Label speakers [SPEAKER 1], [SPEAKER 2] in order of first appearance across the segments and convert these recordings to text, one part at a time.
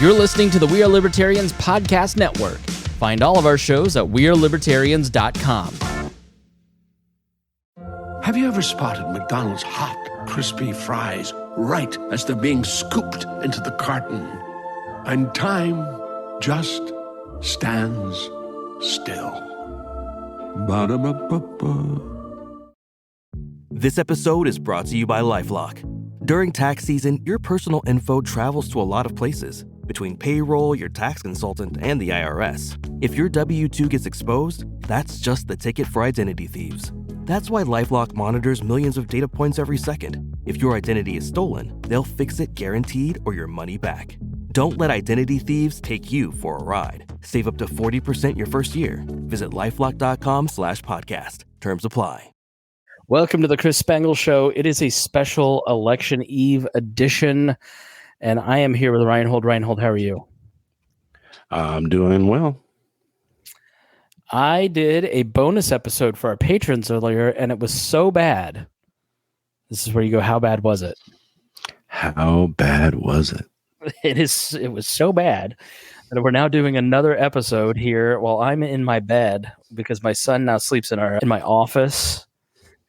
[SPEAKER 1] You're listening to the We Are Libertarians podcast network. Find all of our shows at wearelibertarians.com.
[SPEAKER 2] Have you ever spotted McDonald's hot, crispy fries right as they're being scooped into the carton? And time just stands still. Ba-da-ba-ba-ba.
[SPEAKER 3] This episode is brought to you by LifeLock. During tax season, your personal info travels to a lot of places. Between payroll, your tax consultant, and the IRS. If your W-2 gets exposed, that's just the ticket for identity thieves. That's why LifeLock monitors millions of data points every second. If your identity is stolen, they'll fix it guaranteed or your money back. Don't let identity thieves take you for a ride. Save up to 40% your first year. Visit LifeLock.com/podcast. Terms apply.
[SPEAKER 1] Welcome to the Chris Spangle Show. It is a special election eve edition, and I am here with Rhinehold. Rhinehold, how are you?
[SPEAKER 4] I'm doing well.
[SPEAKER 1] I did a bonus episode for our patrons earlier, and it was so bad. This is where you go, how bad was it?
[SPEAKER 4] How bad was it?
[SPEAKER 1] It was so bad that we're now doing another episode here while I'm in my bed because my son now sleeps in my office.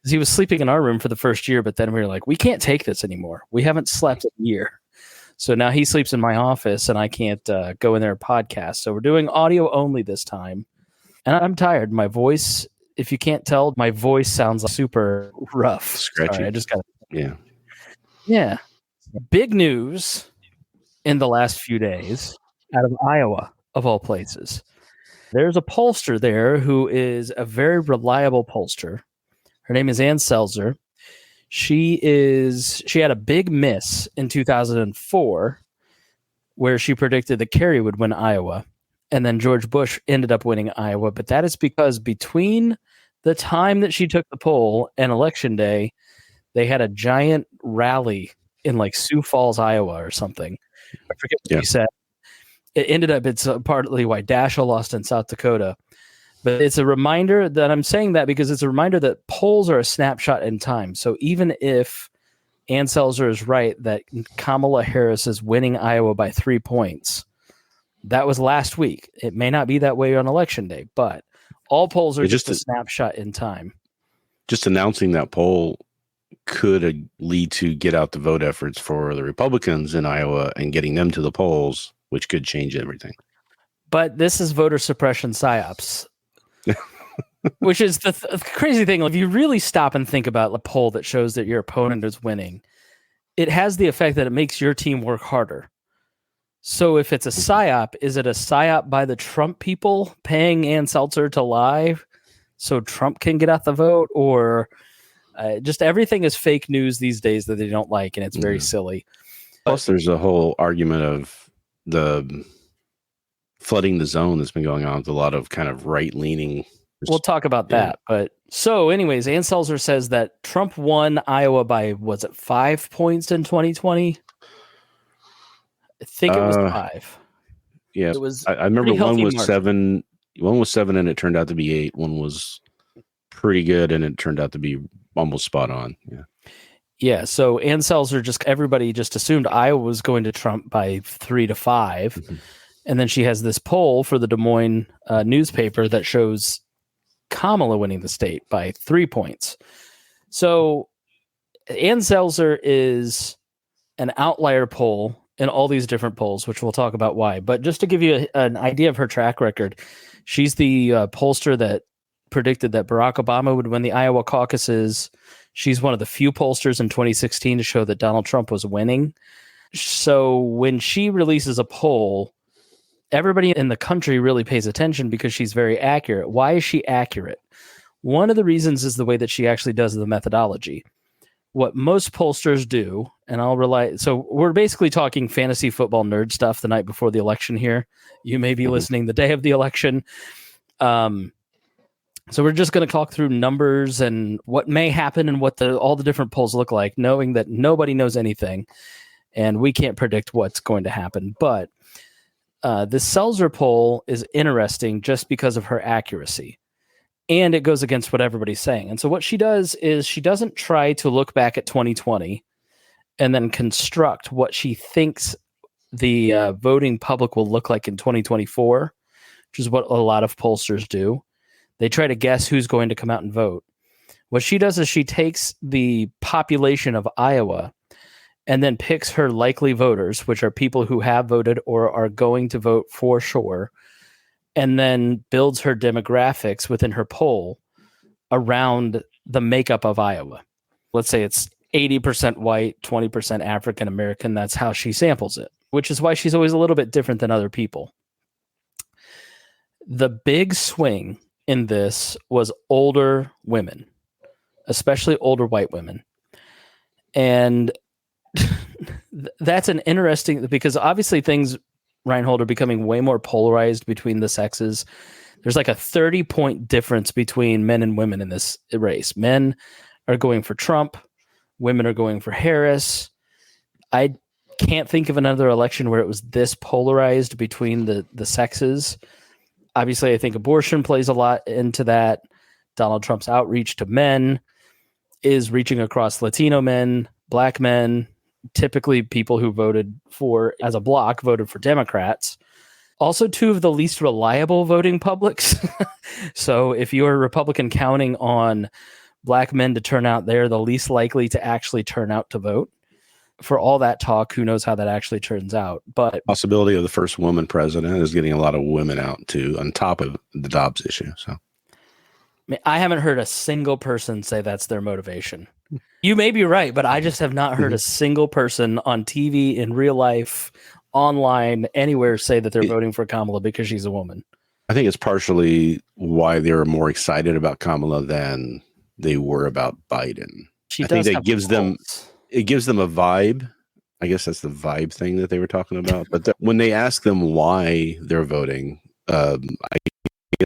[SPEAKER 1] He was sleeping in our room for the first year, but then we were like, we can't take this anymore. We haven't slept in a year. So now he sleeps in my office and I can't go in there and podcast. So we're doing audio only this time. And I'm tired. My voice, if you can't tell, my voice sounds super rough.
[SPEAKER 4] Scratchy.
[SPEAKER 1] Sorry, I just got
[SPEAKER 4] Yeah.
[SPEAKER 1] Yeah. Big news in the last few days out of Iowa, of all places. There's a pollster there who is a very reliable pollster. Her name is Ann Selzer. She had a big miss in 2004 where she predicted that Kerry would win Iowa. And then George Bush ended up winning Iowa. But that is because between the time that she took the poll and Election Day, they had a giant rally in like Sioux Falls, Iowa or something. I forget what she said. It ended up, it's partly why Daschle lost in South Dakota. But it's a reminder that I'm saying that because it's a reminder that polls are a snapshot in time. So even if Ann Selzer is right that Kamala Harris is winning Iowa by 3 points, that was last week. It may not be that way on Election Day, but all polls are just a snapshot in time.
[SPEAKER 4] Just announcing that poll could lead to get out the vote efforts for the Republicans in Iowa and getting them to the polls, which could change everything.
[SPEAKER 1] But this is voter suppression psyops. Which is the crazy thing. If you really stop and think about a poll that shows that your opponent is winning, it has the effect that it makes your team work harder. So if it's a psyop, is it a psyop by the Trump people paying Ann Selzer to lie so Trump can get out the vote? Or just everything is fake news these days that they don't like, and it's very silly.
[SPEAKER 4] Plus, there's a whole argument of the flooding the zone that's been going on with a lot of kind of right-leaning.
[SPEAKER 1] We'll talk about that. But so anyways, Ann Selzer says that Trump won Iowa by, was it 5 points in 2020? I think it was 5.
[SPEAKER 4] Yeah,
[SPEAKER 1] it was.
[SPEAKER 4] I remember one was
[SPEAKER 1] margin.
[SPEAKER 4] 7. One was 7, and it turned out to be 8. One was pretty good, and it turned out to be almost spot on.
[SPEAKER 1] Yeah. So Ann Selzer, everybody just assumed Iowa was going to Trump by 3 to 5, and then she has this poll for the Des Moines newspaper that shows Kamala winning the state by 3 points. So Ann Selzer is an outlier poll in all these different polls, which we'll talk about why. But just to give you an idea of her track record, she's the pollster that predicted that Barack Obama would win the Iowa caucuses. She's one of the few pollsters in 2016 to show that Donald Trump was winning. So when she releases a poll, everybody in the country really pays attention because she's very accurate. Why is she accurate? One of the reasons is the way that she actually does the methodology. What most pollsters do, and so we're basically talking fantasy football nerd stuff the night before the election here. You may be listening the day of the election. So we're just going to talk through numbers and what may happen and what all the different polls look like, knowing that nobody knows anything and we can't predict what's going to happen. But this Selzer poll is interesting just because of her accuracy. And it goes against what everybody's saying. And so what she does is she doesn't try to look back at 2020 and then construct what she thinks the voting public will look like in 2024, which is what a lot of pollsters do. They try to guess who's going to come out and vote. What she does is she takes the population of Iowa and then picks her likely voters, which are people who have voted or are going to vote for sure, and then builds her demographics within her poll around the makeup of Iowa. Let's say it's 80% white, 20% African American. That's how she samples it, which is why she's always a little bit different than other people. The big swing in this was older women, especially older white women. And that's an interesting, because obviously things, Rhinehold, are becoming way more polarized between the sexes. There's like a 30-point difference between men and women in this race. Men are going for Trump. Women are going for Harris. I can't think of another election where it was this polarized between the sexes. Obviously, I think abortion plays a lot into that. Donald Trump's outreach to men is reaching across Latino men, black men, typically people who voted for, as a block, voted for Democrats. Also, two of the least reliable voting publics. So if you're a Republican counting on black men to turn out, they're the least likely to actually turn out to vote. For all that talk, who knows how that actually turns out. But
[SPEAKER 4] possibility of the first woman president is getting a lot of women out too, on top of the Dobbs issue. So
[SPEAKER 1] I haven't heard a single person say that's their motivation. You may be right, but I just have not heard a single person on TV, in real life, online, anywhere say that they're voting for Kamala because she's a woman.
[SPEAKER 4] I think it's partially why they're more excited about Kamala than they were about Biden. I think that gives them a vibe. I guess that's the vibe thing that they were talking about. But when they ask them why they're voting, I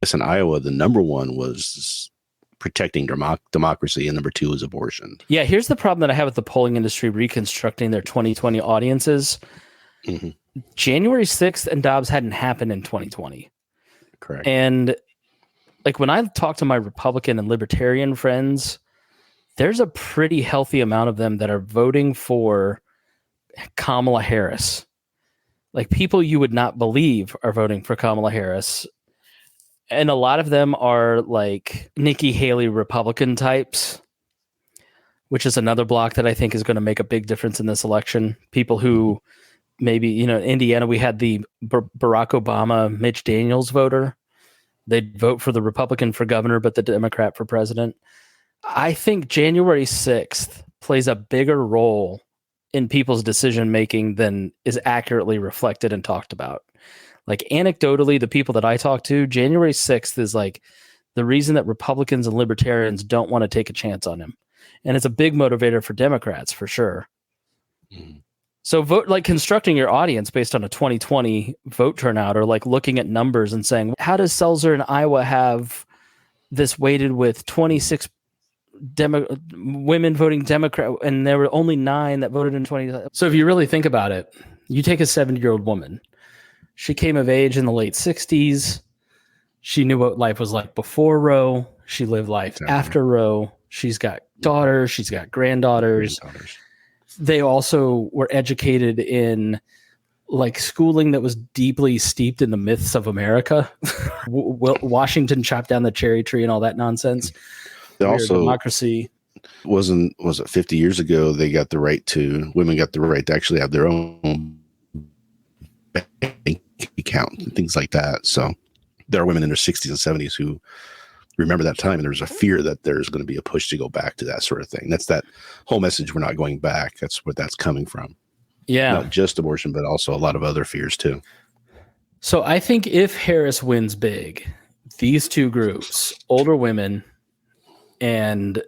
[SPEAKER 4] guess in Iowa, the number one was protecting democracy, and number two is abortion.
[SPEAKER 1] Yeah, here's the problem that I have with the polling industry reconstructing their 2020 audiences. Mm-hmm. January 6th and Dobbs hadn't happened in 2020.
[SPEAKER 4] Correct.
[SPEAKER 1] And like when I talk to my Republican and Libertarian friends, there's a pretty healthy amount of them that are voting for Kamala Harris. Like people you would not believe are voting for Kamala Harris. And a lot of them are like Nikki Haley Republican types, which is another block that I think is going to make a big difference in this election. People who maybe, in Indiana, we had the Barack Obama, Mitch Daniels voter. They'd vote for the Republican for governor, but the Democrat for president. I think January 6th plays a bigger role in people's decision-making than is accurately reflected and talked about. Like anecdotally, the people that I talk to, January 6th is like the reason that Republicans and Libertarians don't want to take a chance on him. And it's a big motivator for Democrats for sure. Mm. So vote, like constructing your audience based on a 2020 vote turnout, or like looking at numbers and saying, how does Selzer in Iowa have this weighted with 26 women voting Democrat, and there were only 9 that voted in 20. So if you really think about it, you take a 70-year-old woman. She came of age in the late 60s. She knew what life was like before Roe. She lived life after Roe. She's got daughters. She's got granddaughters. They also were educated in like schooling that was deeply steeped in the myths of America. Washington chopped down the cherry tree and all that nonsense. Also, democracy.
[SPEAKER 4] Was it 50 years ago? Women got the right to actually have their own bank account and things like that. So there are women in their 60s and 70s who remember that time, and there's a fear that there's going to be a push to go back to that sort of thing. That's that whole message. We're not going back. That's what that's coming from.
[SPEAKER 1] Yeah.
[SPEAKER 4] Not just abortion, but also a lot of other fears too.
[SPEAKER 1] So I think if Harris wins big, these two groups, older women and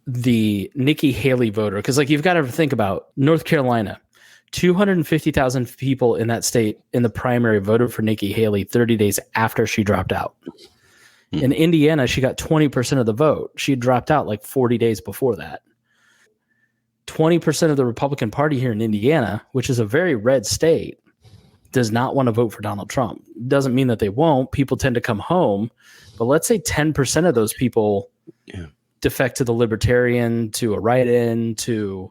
[SPEAKER 1] the Nikki Haley voter, because like you've got to think about North Carolina, 250,000 people in that state in the primary voted for Nikki Haley 30 days after she dropped out. In Indiana, she got 20% of the vote. She dropped out like 40 days before that. 20% of the Republican Party here in Indiana, which is a very red state, does not want to vote for Donald Trump. Doesn't mean that they won't. People tend to come home. But let's say 10% of those people defect to the Libertarian, to a write-in, to...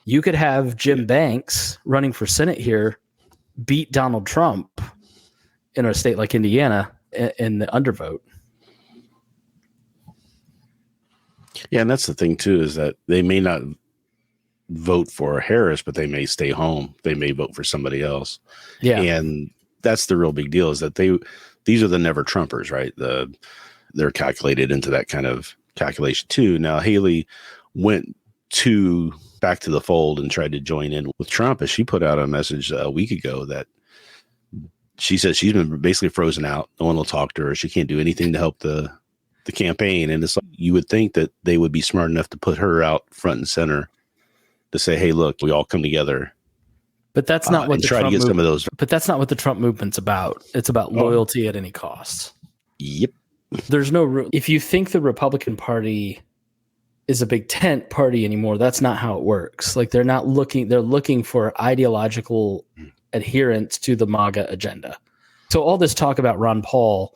[SPEAKER 1] You could have Jim Banks running for Senate here beat Donald Trump in a state like Indiana in the undervote.
[SPEAKER 4] Yeah, and that's the thing too, is that they may not vote for Harris, but they may stay home. They may vote for somebody else.
[SPEAKER 1] Yeah.
[SPEAKER 4] And that's the real big deal, is that these are the never Trumpers, right? They're calculated into that kind of calculation too. Now, Haley went back to the fold and tried to join in with Trump, as she put out a message a week ago that she says she's been basically frozen out. No one will talk to her. She can't do anything to help the campaign. And it's like, you would think that they would be smart enough to put her out front and center to say, hey, look, we all come together.
[SPEAKER 1] But that's not what But that's not what the Trump movement's about. It's about loyalty at any cost.
[SPEAKER 4] Yep.
[SPEAKER 1] There's no if you think the Republican Party is a big tent party anymore, that's not how it works. Like they're looking for ideological adherence to the MAGA agenda. So all this talk about Ron Paul,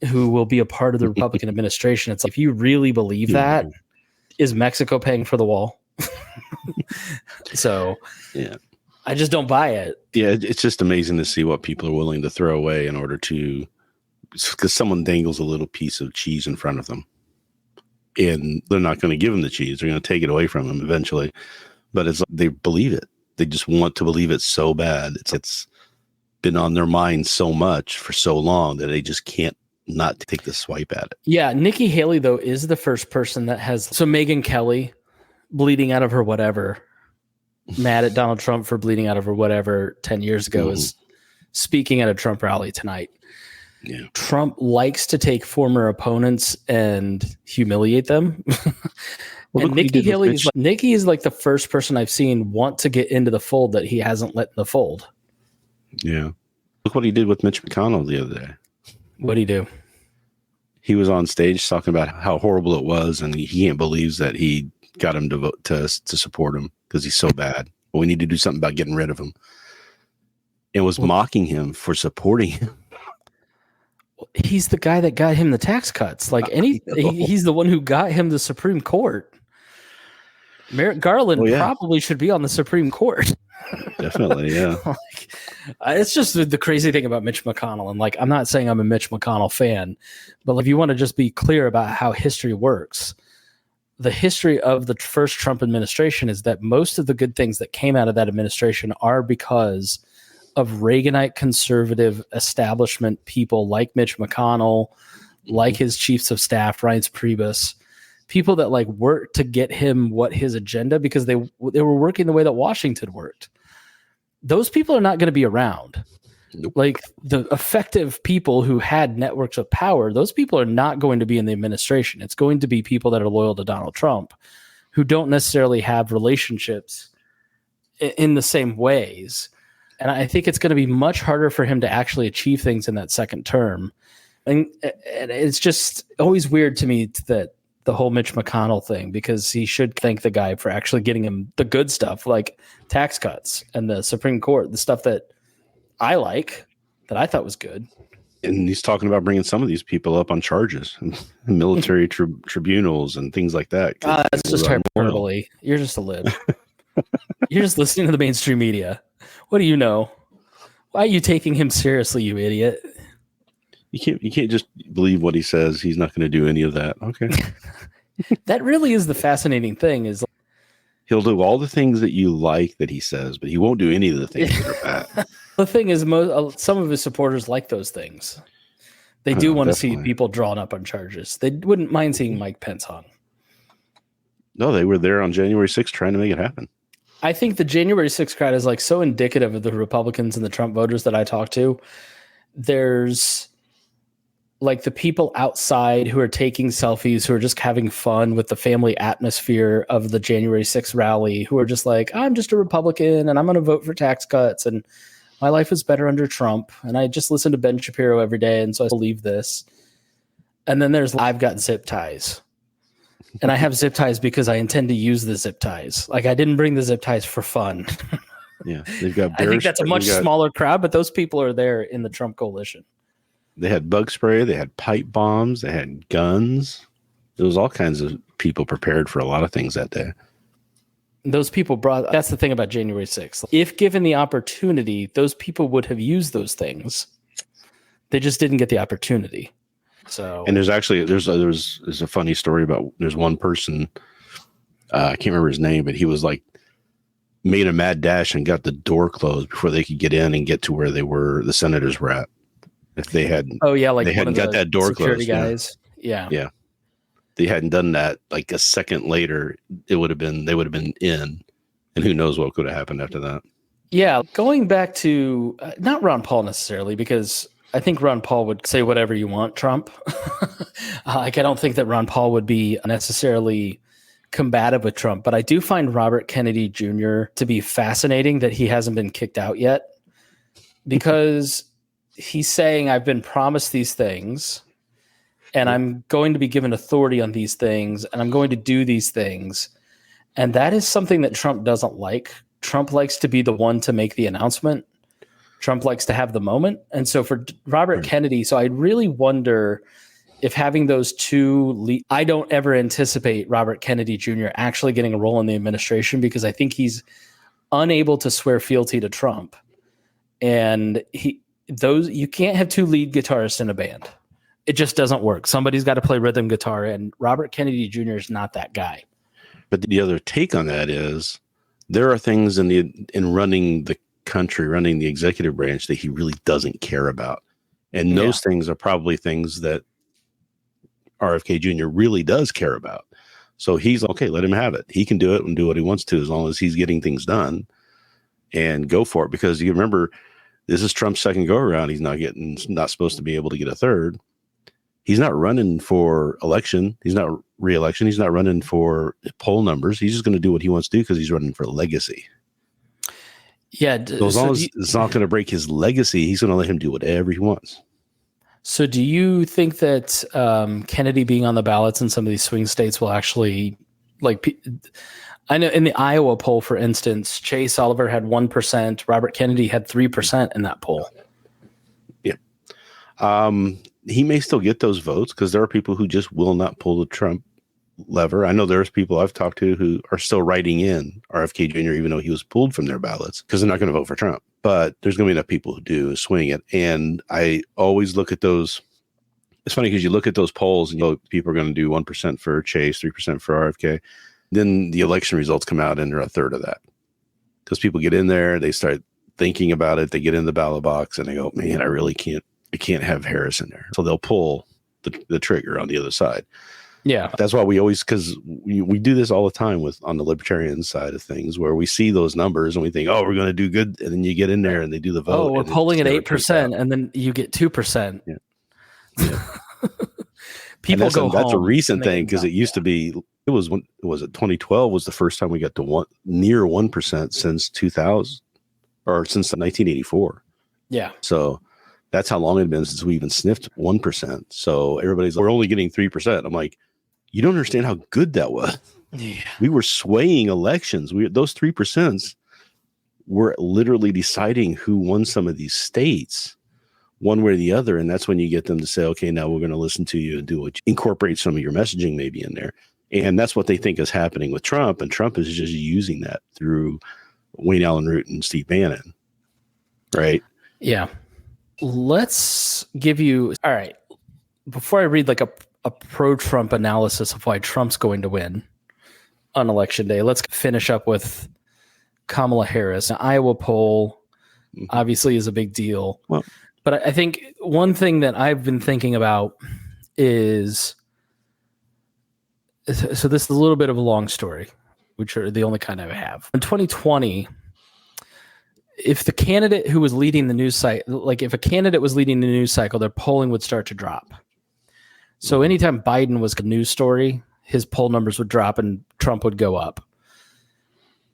[SPEAKER 1] who will be a part of the Republican administration, it's like, if you really believe that, is Mexico paying for the wall? So
[SPEAKER 4] yeah,
[SPEAKER 1] I just don't buy it.
[SPEAKER 4] Yeah, it's just amazing to see what people are willing to throw away in order to, because someone dangles a little piece of cheese in front of them, and they're not going to give them the cheese. They're going to take it away from them eventually. But it's like they believe it. They just want to believe it so bad. It's been on their mind so much for so long that they just can't not take the swipe at it.
[SPEAKER 1] Yeah, Nikki Haley, though, is the first person that has. So Megyn Kelly, bleeding out of her whatever, mad at Donald Trump for bleeding out of her whatever 10 years ago, is speaking at a Trump rally tonight.
[SPEAKER 4] Yeah.
[SPEAKER 1] Trump likes to take former opponents and humiliate them.
[SPEAKER 4] Well,
[SPEAKER 1] and Nikki is like the first person I've seen want to get into the fold that he hasn't let in the fold.
[SPEAKER 4] Yeah. Look what he did with Mitch McConnell the other day.
[SPEAKER 1] What'd he do?
[SPEAKER 4] He was on stage talking about how horrible it was, and he can't believe that he got him to vote to support him because he's so bad. But we need to do something about getting rid of him. And was mocking him for supporting him.
[SPEAKER 1] He's the guy that got him the tax cuts. Like he's the one who got him the Supreme Court. Merrick Garland probably should be on the Supreme Court.
[SPEAKER 4] Definitely, yeah.
[SPEAKER 1] It's just the crazy thing about Mitch McConnell. And like, I'm not saying I'm a Mitch McConnell fan, but if you want to just be clear about how history works, the history of the first Trump administration is that most of the good things that came out of that administration are because of Reaganite conservative establishment people like Mitch McConnell, like his chiefs of staff, Reince Priebus, people that like worked to get him what his agenda, because they were working the way that Washington worked. Those people are not going to be around.
[SPEAKER 4] Nope.
[SPEAKER 1] Like the effective people who had networks of power, those people are not going to be in the administration. It's going to be people that are loyal to Donald Trump, who don't necessarily have relationships in the same ways. And I think it's going to be much harder for him to actually achieve things in that second term. And it's just always weird to me that the whole Mitch McConnell thing, because he should thank the guy for actually getting him the good stuff, like tax cuts and the Supreme Court, the stuff that I like, that I thought was good.
[SPEAKER 4] And he's talking about bringing some of these people up on charges, military tribunals and things like that.
[SPEAKER 1] That's just hyperbole. You're just a lib. You're just listening to the mainstream media. What do you know? Why are you taking him seriously, you idiot?
[SPEAKER 4] You can't just believe what he says. He's not going to do any of that. Okay.
[SPEAKER 1] That really is the fascinating thing, is
[SPEAKER 4] he'll do all the things that you like that he says, but he won't do any of the things that are bad.
[SPEAKER 1] The thing is, some of his supporters like those things. They do want to see people drawn up on charges. They wouldn't mind seeing Mike Pence hung.
[SPEAKER 4] No, they were there on January 6th trying to make it happen.
[SPEAKER 1] I think the January 6th crowd is like so indicative of the Republicans and the Trump voters that I talk to. There's like the people outside who are taking selfies, who are just having fun with the family atmosphere of the January 6th rally, who are just like, I'm just a Republican and I'm going to vote for tax cuts and my life is better under Trump. And I just listen to Ben Shapiro every day. And so I believe this. And then there's, I've got zip ties. And I have zip ties because I intend to use the zip ties. Like I didn't bring the zip ties for fun.
[SPEAKER 4] Yeah, they've got.
[SPEAKER 1] I think that's a much smaller crowd, but those people are there in the Trump coalition.
[SPEAKER 4] They had bug spray. They had pipe bombs. They had guns. There was all kinds of people prepared for a lot of things that day.
[SPEAKER 1] Those people that's the thing about January 6th. If given the opportunity, those people would have used those things. They just didn't get the opportunity. So,
[SPEAKER 4] and there's a funny story about, there's one person, I can't remember his name, but he was like, made a mad dash and got the door closed before they could get in and get to where the senators were at. If they hadn't, they hadn't got that door closed.
[SPEAKER 1] Guys. Yeah.
[SPEAKER 4] They hadn't done that like a second later, they would have been in, and who knows what could have happened after that.
[SPEAKER 1] Yeah. Going back to not Ron Paul necessarily, because I think Ron Paul would say whatever you want, Trump. Like, I don't think that Ron Paul would be necessarily combative with Trump, but I do find Robert Kennedy Jr. to be fascinating that he hasn't been kicked out yet, because he's saying, I've been promised these things and I'm going to be given authority on these things and I'm going to do these things. And that is something that Trump doesn't like. Trump likes to be the one to make the announcement. Trump likes to have the moment. And so for Robert Kennedy, so I really wonder if having those two, I don't ever anticipate Robert Kennedy Jr. actually getting a role in the administration, because I think he's unable to swear fealty to Trump. And you can't have two lead guitarists in a band. It just doesn't work. Somebody's got to play rhythm guitar, and Robert Kennedy Jr. is not that guy.
[SPEAKER 4] But the other take on that is, there are things in running the country, running the executive branch, that he really doesn't care about. And those things are probably things that RFK Jr. really does care about. So he's okay, let him have it. He can do it and do what he wants to, as long as he's getting things done, and go for it. Because you remember, this is Trump's second go around. He's not supposed to be able to get a third. He's not running for election. He's not re-election. He's not running for poll numbers. He's just going to do what he wants to do, because he's running for legacy.
[SPEAKER 1] Yeah.
[SPEAKER 4] So as long as it's not going to break his legacy, he's going to let him do whatever he wants.
[SPEAKER 1] So do you think that Kennedy being on the ballots in some of these swing states will actually, like, I know in the Iowa poll, for instance, Chase Oliver had 1%, Robert Kennedy had 3% in that poll.
[SPEAKER 4] Yeah. He may still get those votes, because there are people who just will not pull the Trump lever. I know there's people I've talked to who are still writing in RFK Jr., even though he was pulled from their ballots, because they're not going to vote for Trump. But there's going to be enough people who do swing it. And I always look at those. It's funny, because you look at those polls and people are going to do 1% for Chase, 3% for RFK. Then the election results come out and they're a third of that, because people get in there, they start thinking about it, they get in the ballot box and they go, man, I can't have Harris in there. So they'll pull the trigger on the other side.
[SPEAKER 1] Yeah.
[SPEAKER 4] That's why because we do this all the time on the libertarian side of things, where we see those numbers and we think, oh, we're going to do good. And then you get in there and they do the vote.
[SPEAKER 1] Oh, we're polling at 8%, and then you get 2%.
[SPEAKER 4] Yeah.
[SPEAKER 1] People go home.
[SPEAKER 4] That's a recent thing, because it used to be, was it 2012 was the first time we got to near 1% since 2000, or since 1984.
[SPEAKER 1] Yeah.
[SPEAKER 4] So that's how long it had been since we even sniffed 1%. So everybody's like, we're only getting 3%. I'm like, you don't understand how good that was.
[SPEAKER 1] Yeah.
[SPEAKER 4] We were swaying elections. Those 3% were literally deciding who won some of these states, one way or the other. And that's when you get them to say, okay, now we're going to listen to you and incorporate some of your messaging maybe in there. And that's what they think is happening with Trump. And Trump is just using that through Wayne Allen Root and Steve Bannon. Right?
[SPEAKER 1] Yeah. Let's give you, all right, before I read like a pro-Trump analysis of why Trump's going to win on election day, let's finish up with Kamala Harris. An Iowa poll obviously is a big deal.
[SPEAKER 4] Well,
[SPEAKER 1] but I think one thing that I've been thinking about is, so this is a little bit of a long story, which are the only kind I have. In 2020, if the candidate who was leading the news cycle, like if a candidate was leading the news cycle, their polling would start to drop. So anytime Biden was a news story, his poll numbers would drop and Trump would go up.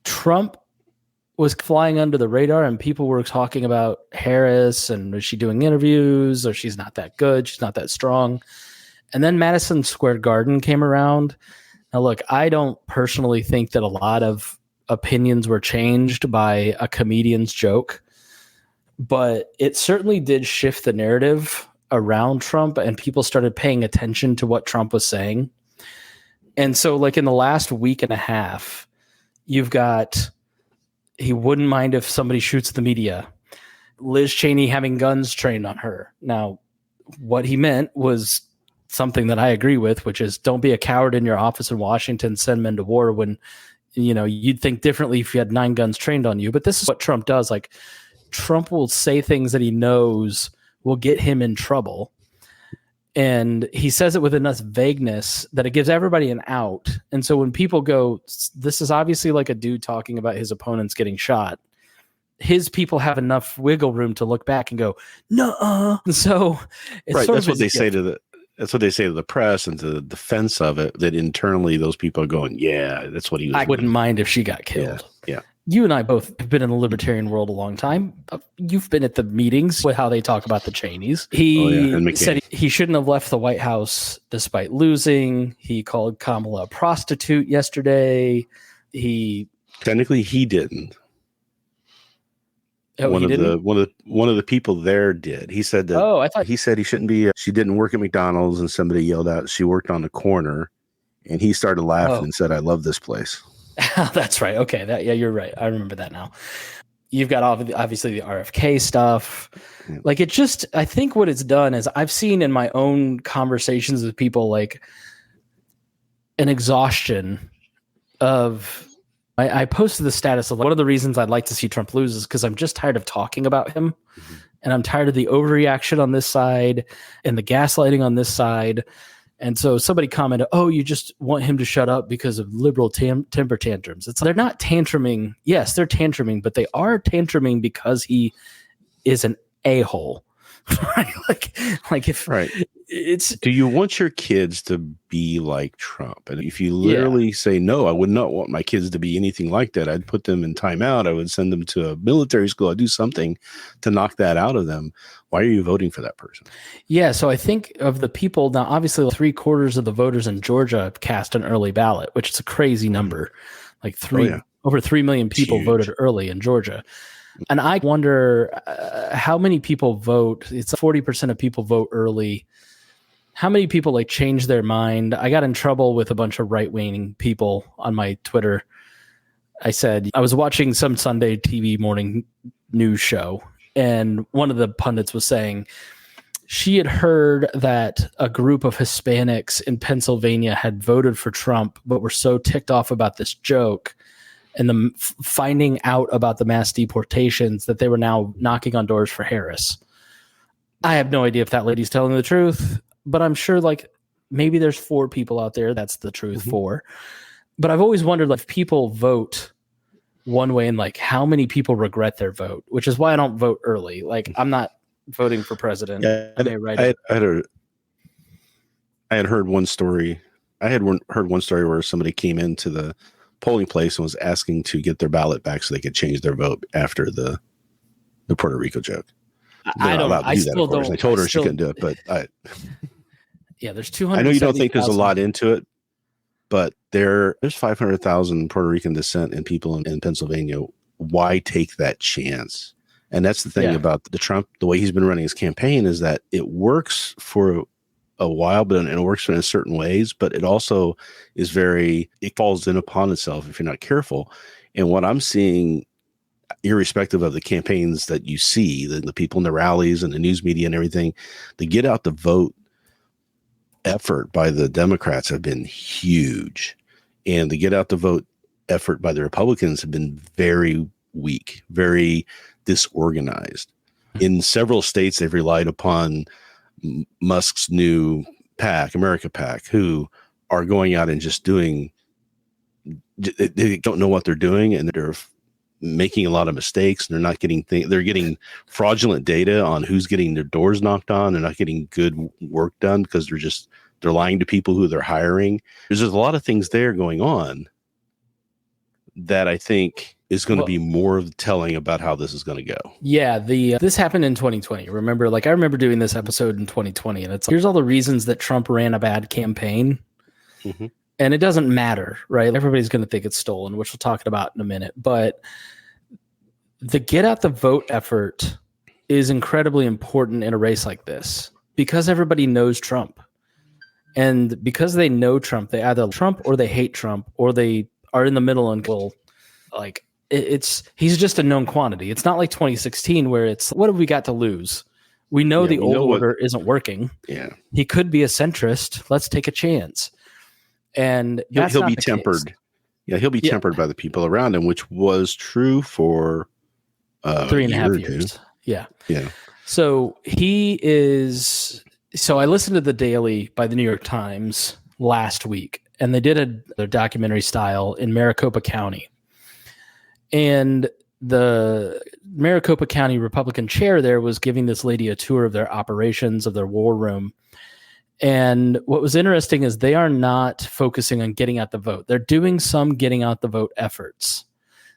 [SPEAKER 1] Trump was flying under the radar and people were talking about Harris and is she doing interviews, or she's not that good, she's not that strong. And then Madison Square Garden came around. Now, look, I don't personally think that a lot of opinions were changed by a comedian's joke, but it certainly did shift the narrative around Trump, and people started paying attention to what Trump was saying. And so like in the last week and a half, You've got, he wouldn't mind if somebody shoots the media. Liz Cheney having guns trained on her. Now, what he meant was something that I agree with, which is don't be a coward in your office in Washington, send men to war when, you'd think differently if you had 9 guns trained on you. But this is what Trump does. Like, Trump will say things that he knows will get him in trouble. And he says it with enough vagueness that it gives everybody an out. And so when people go, this is obviously like a dude talking about his opponents getting shot, his people have enough wiggle room to look back and go, no. And so it's
[SPEAKER 4] right.
[SPEAKER 1] Sort
[SPEAKER 4] that's
[SPEAKER 1] of
[SPEAKER 4] what they say to the press and to the defense of it, that internally those people are going, yeah, that's what he was
[SPEAKER 1] I
[SPEAKER 4] doing.
[SPEAKER 1] Wouldn't mind if she got killed.
[SPEAKER 4] Yeah.
[SPEAKER 1] You and I both have been in the libertarian world a long time. You've been at the meetings with how they talk about the Cheneys. He said he shouldn't have left the White House despite losing. He called Kamala a prostitute yesterday.
[SPEAKER 4] Technically he didn't.
[SPEAKER 1] Oh,
[SPEAKER 4] one of the people there did. He said that. He said he shouldn't be. She didn't work at McDonald's, and somebody yelled out she worked on the corner, and he started laughing and said, "I love this place."
[SPEAKER 1] That's right. Okay. You're right. I remember that now. You've got obviously the RFK stuff. Yeah. Like, it just, I think what it's done is I've seen in my own conversations with people like an exhaustion of, I posted the status of one of the reasons I'd like to see Trump lose is because I'm just tired of talking about him. Mm-hmm. And I'm tired of the overreaction on this side and the gaslighting on this side. And so somebody commented, "Oh, you just want him to shut up because of liberal temper tantrums." They're not tantruming. Yes, they're tantruming, but they are tantruming because he is an a-hole. Right? Like if
[SPEAKER 4] right. Do you want your kids to be like Trump? And if you literally say, "No, I would not want my kids to be anything like that," I'd put them in timeout. I would send them to a military school. I'd do something to knock that out of them. Why are you voting for that person? Yeah,
[SPEAKER 1] so I think of the people now, obviously 3/4 of the voters in Georgia cast an early ballot, which is a crazy number. Like over 3 million people voted early in Georgia. And I wonder how many people vote. It's 40% of people vote early. How many people like change their mind? I got in trouble with a bunch of right-wing people on my Twitter. I said, I was watching some Sunday TV morning news show, and one of the pundits was saying she had heard that a group of Hispanics in Pennsylvania had voted for Trump, but were so ticked off about this joke and the finding out about the mass deportations that they were now knocking on doors for Harris. I have no idea if that lady's telling the truth, but I'm sure like maybe there's 4 people out there that's the truth for. But I've always wondered like if people vote one way and like how many people regret their vote, which is why I don't vote early. Like I'm not voting for president.
[SPEAKER 4] Yeah, I had heard one story. I had heard one story where somebody came into the polling place and was asking to get their ballot back so they could change their vote after the Puerto Rico joke.
[SPEAKER 1] I don't know. I still don't.
[SPEAKER 4] I told her she couldn't do it, but
[SPEAKER 1] there's 200.
[SPEAKER 4] I know you don't think there's a lot into it, but there's 500,000 Puerto Rican descent in people in Pennsylvania. Why take that chance? And that's the thing about the Trump, the way he's been running his campaign is that it works for a while, but it works in certain ways, but it also is it falls in upon itself if you're not careful. And what I'm seeing, irrespective of the campaigns that you see, the people in the rallies and the news media and everything, the get out the vote effort by the Democrats have been huge. And the get out the vote effort by the Republicans have been very weak, very disorganized. In several states, they've relied upon Musk's new PAC, America PAC, who are going out and just doing, they don't know what they're doing, and they're making a lot of mistakes, and they're not getting they're getting fraudulent data on who's getting their doors knocked on. They're not getting good work done because they're lying to people who they're hiring. There's just a lot of things there going on that I think is going to be more telling about how this is going to go. Yeah, this happened in 2020. Remember, like I remember doing this episode in 2020, and it's like, here's all the reasons that Trump ran a bad campaign, and it doesn't matter, right? Everybody's going to think it's stolen, which we'll talk about in a minute. But the get out the vote effort is incredibly important in a race like this because everybody knows Trump, and because they know Trump, they either Trump or they hate Trump, or they are in the middle and will
[SPEAKER 1] like he's just a known quantity. It's not like 2016 where it's what have we got to lose? We know the old order isn't working.
[SPEAKER 4] Yeah,
[SPEAKER 1] he could be a centrist. Let's take a chance. And
[SPEAKER 4] he'll be tempered. Case. Yeah, he'll be tempered by the people around him, which was true for
[SPEAKER 1] 3.5 years. Yeah.
[SPEAKER 4] Yeah.
[SPEAKER 1] So he is. So I listened to the Daily by the New York Times last week, and they did a documentary style in Maricopa County. And the Maricopa County Republican chair there was giving this lady a tour of their operations, of their war room. And what was interesting is they are not focusing on getting out the vote. They're doing some getting out the vote efforts.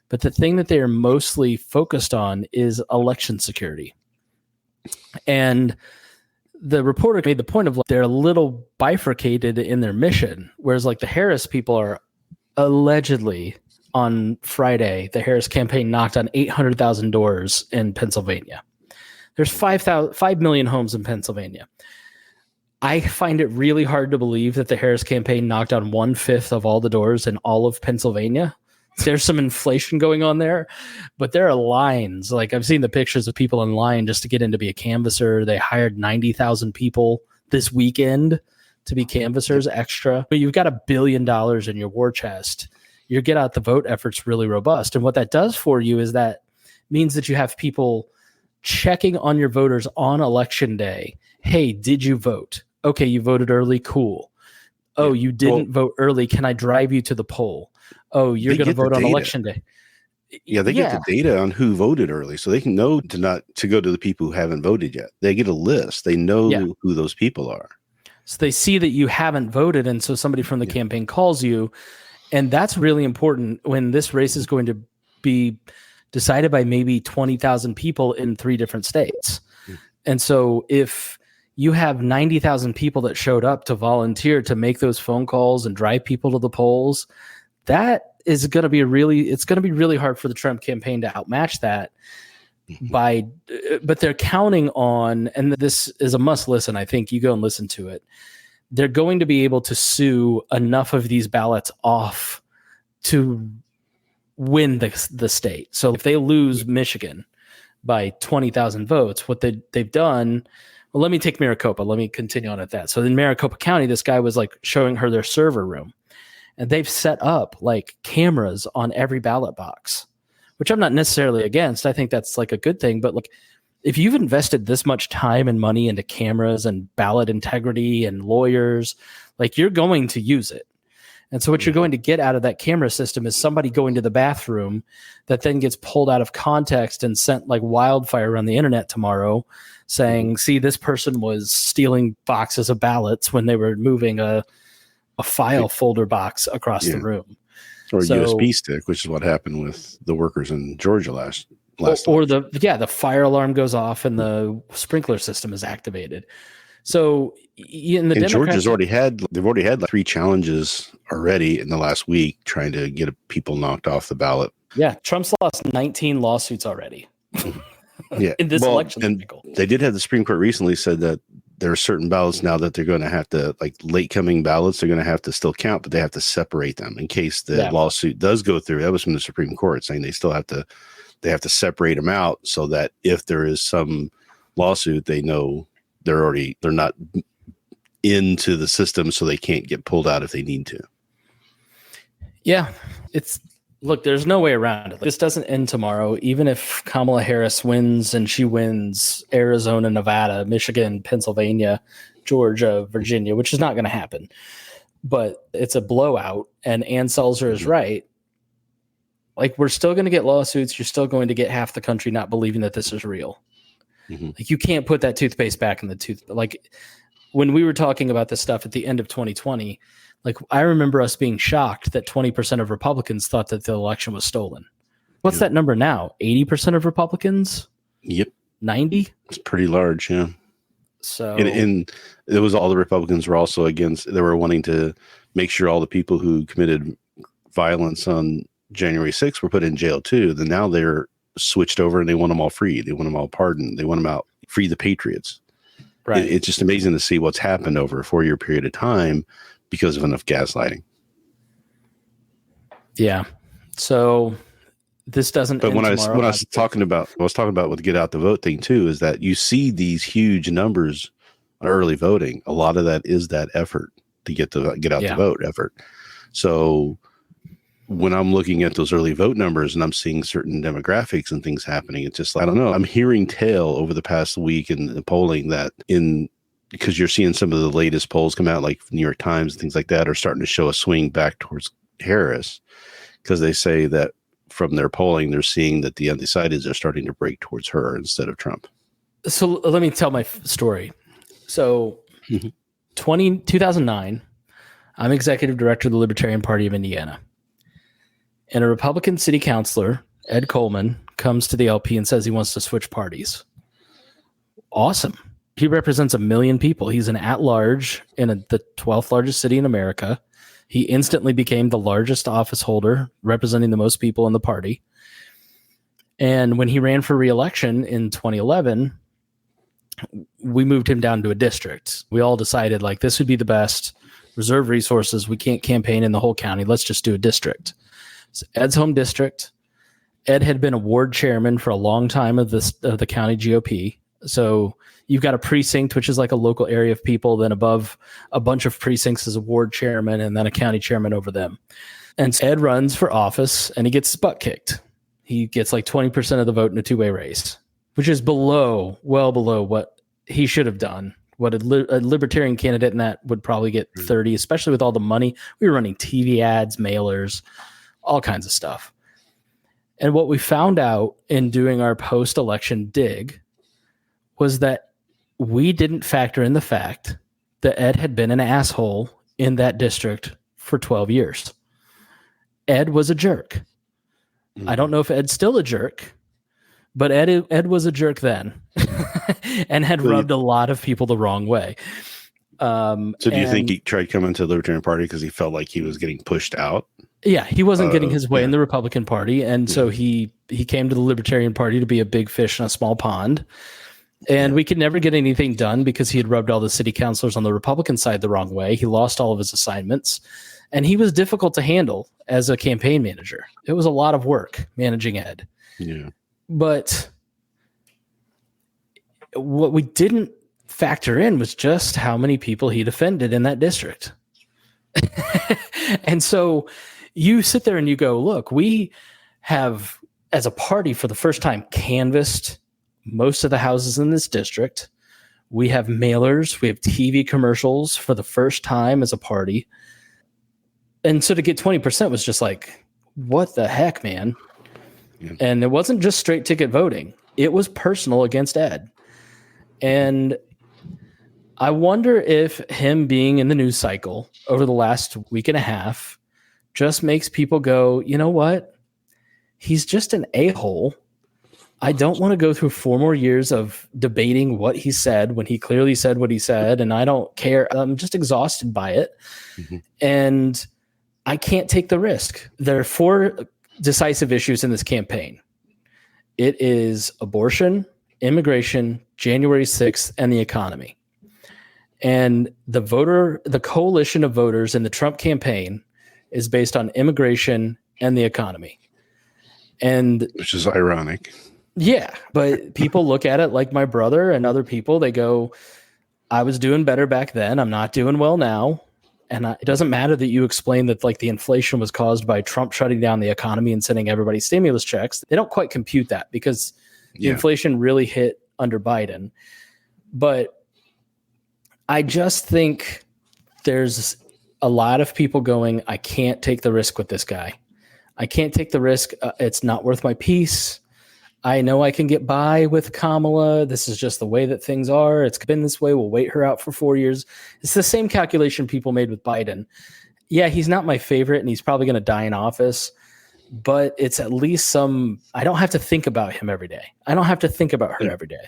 [SPEAKER 1] But the thing that they are mostly focused on is election security. And the reporter made the point of they're a little bifurcated in their mission, whereas like the Harris people are allegedly on Friday, the Harris campaign knocked on 800,000 doors in Pennsylvania. There's 5 million homes in Pennsylvania. I find it really hard to believe that the Harris campaign knocked on 1/5 of all the doors in all of Pennsylvania. There's some inflation going on there, but there are lines. Like I've seen the pictures of people in line just to get in to be a canvasser. They hired 90,000 people this weekend to be canvassers extra. But you've got $1 billion in your war chest. Your get out the vote effort's really robust. And what that does for you is that means that you have people checking on your voters on election day. Hey, did you vote? Okay, you voted early. Cool. Oh, you didn't vote early. Can I drive you to the poll? Oh, you're going to vote on election day.
[SPEAKER 4] Yeah, they get the data on who voted early, so they can know to go to the people who haven't voted yet. They get a list. They know who those people are.
[SPEAKER 1] So they see that you haven't voted, and so somebody from the campaign calls you, and that's really important when this race is going to be decided by maybe 20,000 people in 3 different states. And so if you have 90,000 people that showed up to volunteer to make those phone calls and drive people to the polls, that is going to be really hard for the Trump campaign to outmatch that but they're counting on, and this is a must listen. I think you go and listen to it. They're going to be able to sue enough of these ballots off to win the state. So if they lose Michigan by 20,000 votes, what they've done, well, let me take Maricopa. Let me continue on at that. So in Maricopa County, this guy was like showing her their server room. And they've set up like cameras on every ballot box, which I'm not necessarily against. I think that's like a good thing. But like, if you've invested this much time and money into cameras and ballot integrity and lawyers, like you're going to use it. And so what you're going to get out of that camera system is somebody going to the bathroom that then gets pulled out of context and sent like wildfire around the internet tomorrow saying, see, this person was stealing boxes of ballots when they were moving a file folder box across the room.
[SPEAKER 4] Or a USB stick, which is what happened with the workers in Georgia last
[SPEAKER 1] or the fire alarm goes off and the sprinkler system is activated. So
[SPEAKER 4] Georgia's already had like 3 challenges already in the last week trying to get people knocked off the ballot.
[SPEAKER 1] Yeah, Trump's lost 19 lawsuits already. In this election cycle.
[SPEAKER 4] They did have the Supreme Court recently said that there are certain ballots now that they're going to have to, like late coming ballots, they're going to have to still count, but they have to separate them in case the lawsuit does go through. That was from the Supreme Court saying they have to separate them out so that if there is some lawsuit, they know they're not into the system, so they can't get pulled out if they need to.
[SPEAKER 1] Yeah, look, there's no way around it. This doesn't end tomorrow. Even if Kamala Harris wins and she wins Arizona, Nevada, Michigan, Pennsylvania, Georgia, Virginia, which is not going to happen, but it's a blowout. And Ann Selzer is right. Like, we're still going to get lawsuits. You're still going to get half the country not believing that this is real. Like, you can't put that toothpaste back in the tooth. Like, when we were talking about this stuff at the end of 2020, like, I remember us being shocked that 20% of Republicans thought that the election was stolen. What's that number now? 80% of Republicans?
[SPEAKER 4] Yep.
[SPEAKER 1] 90?
[SPEAKER 4] It's pretty large, yeah.
[SPEAKER 1] So,
[SPEAKER 4] and it was all the Republicans were also against. They were wanting to make sure all the people who committed violence on January 6th were put in jail too. Then now they're switched over and they want them all free. They want them all pardoned. They want them out. Free the patriots. Right. It's just amazing to see what's happened over a 4-year period of time because of enough gaslighting.
[SPEAKER 1] Yeah. So this doesn't.
[SPEAKER 4] But when I was talking about with get out the vote thing too, is that you see these huge numbers on early voting. A lot of that is that effort to get out the vote effort. So when I'm looking at those early vote numbers and I'm seeing certain demographics and things happening, it's just, I don't know. I'm hearing tale over the past week in the polling that because you're seeing some of the latest polls come out, like New York Times and things like that, are starting to show a swing back towards Harris, because they say that from their polling, they're seeing that the undecideds are starting to break towards her instead of Trump.
[SPEAKER 1] So let me tell my story. So 2009, I'm executive director of the Libertarian Party of Indiana. And a Republican city councilor, Ed Coleman, comes to the LP and says he wants to switch parties. Awesome. He represents 1 million people. He's an at-large in the 12th largest city in America. He instantly became the largest office holder, representing the most people in the party. And when he ran for re-election in 2011, we moved him down to a district. We all decided, like, this would be the best. Reserve resources. We can't campaign in the whole county. Let's just do a district. So Ed's home district. Ed had been a ward chairman for a long time of the county GOP. So you've got a precinct, which is like a local area of people. Then above a bunch of precincts is a ward chairman, and then a county chairman over them. And so Ed runs for office, and he gets his butt kicked. He gets like 20% of the vote in a two-way race, which is well below what he should have done. What a libertarian candidate in that would probably get 30, especially with all the money. We were running TV ads, mailers, all kinds of stuff. And what we found out in doing our post-election dig was that we didn't factor in the fact that Ed had been an asshole in that district for 12 years. Ed was a jerk. I don't know if Ed's still a jerk, but Ed was a jerk then and had rubbed a lot of people the wrong way.
[SPEAKER 4] So do you think he tried coming to the Libertarian Party because he felt like he was getting pushed out?
[SPEAKER 1] Yeah, he wasn't getting his way in the Republican Party. And so he came to the Libertarian Party to be a big fish in a small pond. And we could never get anything done because he had rubbed all the city councilors on the Republican side the wrong way. He lost all of his assignments. And he was difficult to handle as a campaign manager. It was a lot of work managing Ed. Yeah. But what we didn't factor in was just how many people he defended in that district. And so you sit there and you go, look, we have, as a party, for the first time, canvassed most of the houses in this district. We have mailers. We have TV commercials for the first time as a party. And so to get 20% was just like, what the heck, man? Yeah. And it wasn't just straight ticket voting. It was personal against Ed. And I wonder if him being in the news cycle over the last week and a half just makes people go, you know what? He's just an a-hole. I don't want to go through 4 more years of debating what he said when he clearly said what he said, and I don't care. I'm just exhausted by it. Mm-hmm. And I can't take the risk. There are 4 decisive issues in this campaign. It is abortion, immigration, January 6th, and the economy. And the coalition of voters in the Trump campaign is based on immigration and the economy. And
[SPEAKER 4] which is ironic.
[SPEAKER 1] Yeah, but people look at it like my brother and other people. They go, I was doing better back then. I'm not doing well now. And it doesn't matter that you explain that like the inflation was caused by Trump shutting down the economy and sending everybody stimulus checks. They don't quite compute that because the inflation really hit under Biden. But I just think there's a lot of people going, I can't take the risk with this guy. I can't take the risk. It's not worth my peace. I know I can get by with Kamala. This is just the way that things are. It's been this way. We'll wait her out for 4 years. It's the same calculation people made with Biden. Yeah, he's not my favorite, and he's probably going to die in office. But it's at least I don't have to think about him every day. I don't have to think about her every day.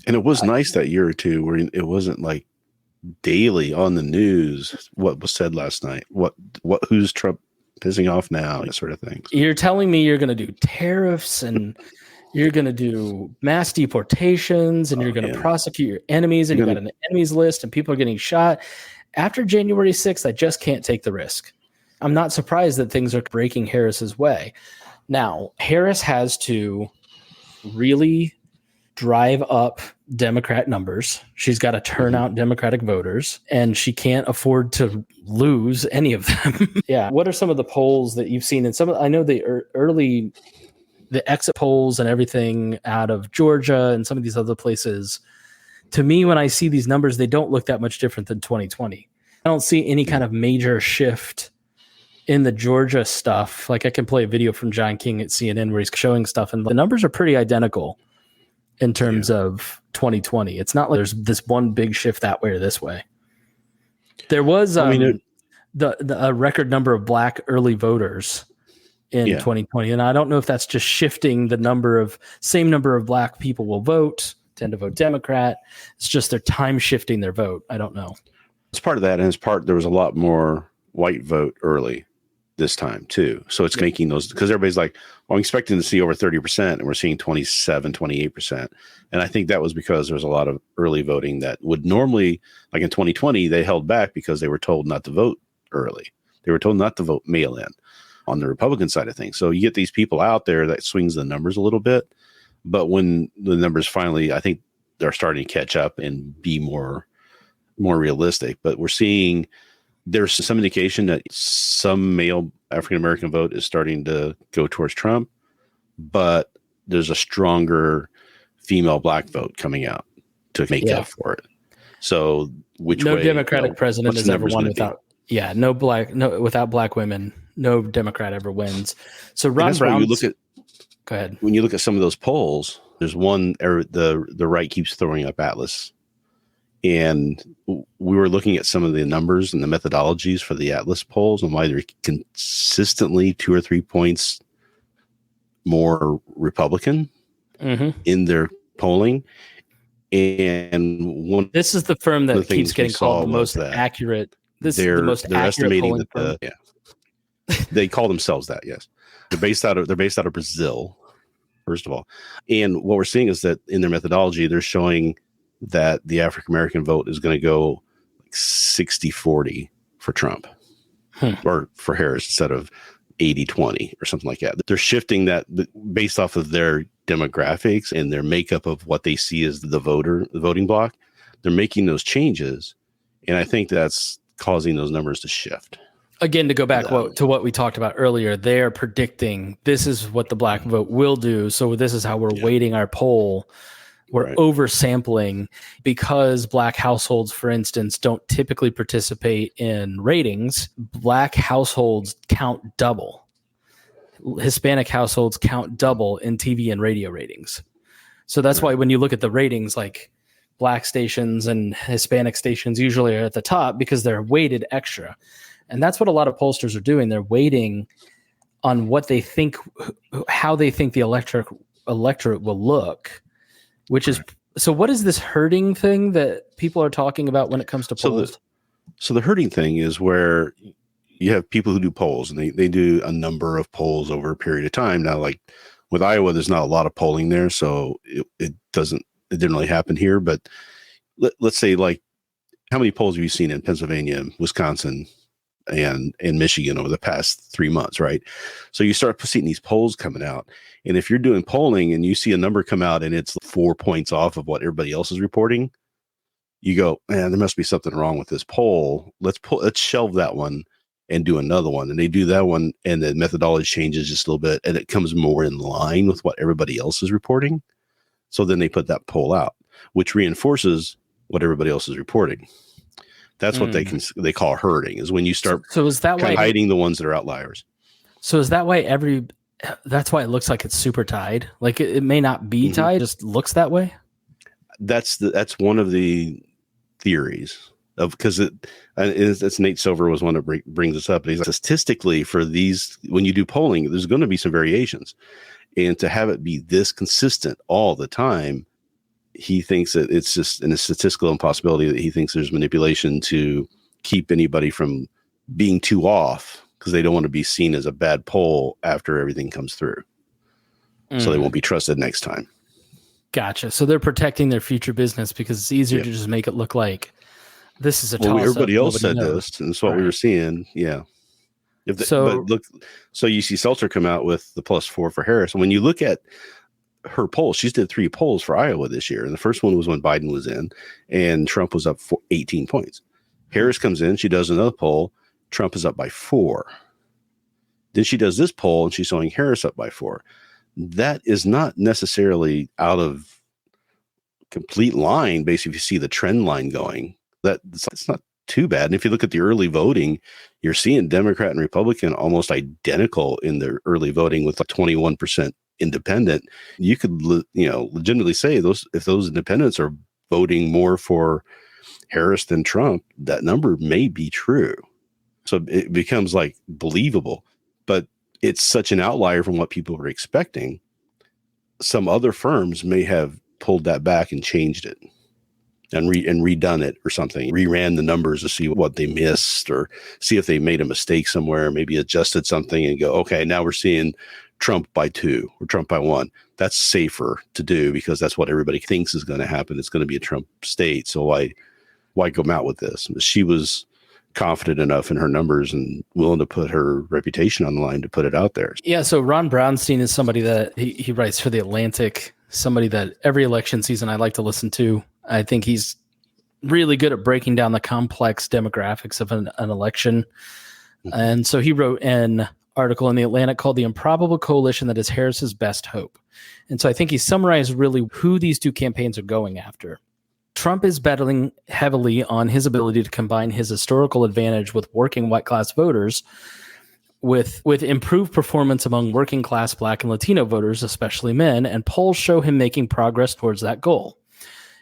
[SPEAKER 4] And it was nice that year or two where it wasn't like daily on the news what was said last night. Who's Trump pissing off now? That sort of thing.
[SPEAKER 1] You're telling me you're going to do tariffs and you're going to do mass deportations and you're going to prosecute your enemies and you've got an enemies list and people are getting shot. After January 6th, I just can't take the risk. I'm not surprised that things are breaking Harris's way. Now, Harris has to really drive up Democrat numbers. She's got to turn out Democratic voters, and she can't afford to lose any of them. Yeah. What are some of the polls that you've seen? And I know the exit polls and everything out of Georgia and some of these other places. To me, when I see these numbers, they don't look that much different than 2020. I don't see any kind of major shift in the Georgia stuff. Like I can play a video from John King at CNN where he's showing stuff, and the numbers are pretty identical in terms of 2020. It's not like there's this one big shift that way or this way. There was a record number of black early voters in 2020, and I don't know if that's just shifting the same number of black people will tend to vote Democrat. It's just they're time shifting their vote. I don't know.
[SPEAKER 4] It's part of that, and it's part there was a lot more white vote early this time too. So it's making those, because everybody's like, well, I'm expecting to see over 30%, and we're seeing 27, 28%. And I think that was because there was a lot of early voting that would normally, like in 2020, they held back because they were told not to vote early. They were told not to vote mail in on the Republican side of things. So you get these people out there that swings the numbers a little bit. But when the numbers finally, I think they're starting to catch up and be more realistic. But we're seeing there's some indication that some male African-American vote is starting to go towards Trump, but there's a stronger female black vote coming out to make up for it. So
[SPEAKER 1] no Democratic president has ever won without without black women. No Democrat ever wins. So Ron Brown. Go ahead.
[SPEAKER 4] When you look at some of those polls, there's one, the right keeps throwing up Atlas. And we were looking at some of the numbers and the methodologies for the Atlas polls and why they're consistently 2 or 3 points more Republican in their polling. And
[SPEAKER 1] this is the firm that keeps getting called the most accurate.
[SPEAKER 4] They're estimating that they call themselves that. Yes, they're based out of Brazil, first of all. And what we're seeing is that in their methodology, they're showing that the African-American vote is going to go like 60-40 for Trump or for Harris instead of 80-20 or something like that. They're shifting that based off of their demographics and their makeup of what they see as the voting bloc. They're making those changes. And I think that's causing those numbers to shift.
[SPEAKER 1] Again, to go back to what we talked about earlier, they're predicting this is what the black vote will do. So this is how we're weighting our poll. We're oversampling because black households, for instance, don't typically participate in ratings. Black households count double. Hispanic households count double in TV and radio ratings. So that's why when you look at the ratings, like black stations and Hispanic stations usually are at the top because they're weighted extra. And that's what a lot of pollsters are doing. They're weighting on what they think, how they think the electorate will look. Which is so. What is this herding thing that people are talking about when it comes to polls?
[SPEAKER 4] So the herding thing is where you have people who do polls, and they do a number of polls over a period of time. Now, like with Iowa, there's not a lot of polling there, so it didn't really happen here. But let's say, like, how many polls have you seen in Pennsylvania, Wisconsin, and Michigan over the past 3 months, right? So you start seeing these polls coming out. And if you're doing polling and you see a number come out and it's 4 points off of what everybody else is reporting, you go, man, there must be something wrong with this poll. Let's shelve that one and do another one. And they do that one, and the methodology changes just a little bit, and it comes more in line with what everybody else is reporting. So then they put that poll out, which reinforces what everybody else is reporting. That's what they call herding, is when you start hiding the ones that are outliers.
[SPEAKER 1] So is that why that's why it looks like it's super tied? Like it may not be tied, it just looks that way?
[SPEAKER 4] That's one of the theories of, because it's Nate Silver was one that brings this up. And he's like, statistically for these, when you do polling, there's going to be some variations, and to have it be this consistent all the time, he thinks that it's just a statistical impossibility, that he thinks there's manipulation to keep anybody from being too off, because they don't want to be seen as a bad poll after everything comes through. So they won't be trusted next time.
[SPEAKER 1] Gotcha. So they're protecting their future business because it's easier to just make it look like this is a toss-up.
[SPEAKER 4] Everybody else said this, and it's what we were seeing. Yeah. But look, so you see Selzer come out with the +4 for Harris. And when you look at her polls, she's did 3 polls for Iowa this year. And the first one was when Biden was in and Trump was up 18 points. Harris comes in, she does another poll, Trump is up by 4. Then she does this poll and she's showing Harris up by 4. That is not necessarily out of complete line. Basically, if you see the trend line going, it's not too bad. And if you look at the early voting, you're seeing Democrat and Republican almost identical in the early voting with like 21% independent. You could, legitimately say if those independents are voting more for Harris than Trump, that number may be true. So it becomes like believable, but it's such an outlier from what people were expecting. Some other firms may have pulled that back and changed it and redone it or something, reran the numbers to see what they missed or see if they made a mistake somewhere, maybe adjusted something and go, okay, now we're seeing Trump by 2 or Trump by 1. That's safer to do because that's what everybody thinks is going to happen. It's going to be a Trump state. So why come out with this? She was confident enough in her numbers and willing to put her reputation on the line to put it out there.
[SPEAKER 1] Yeah. So Ron Brownstein is somebody that he writes for The Atlantic, somebody that every election season I like to listen to. I think he's really good at breaking down the complex demographics of an election. And so he wrote an article in The Atlantic called The Improbable Coalition That Is Harris's Best Hope. And so I think he summarized really who these two campaigns are going after. Trump is betting heavily on his ability to combine his historical advantage with working white class voters with improved performance among working class Black and Latino voters, especially men, and polls show him making progress towards that goal.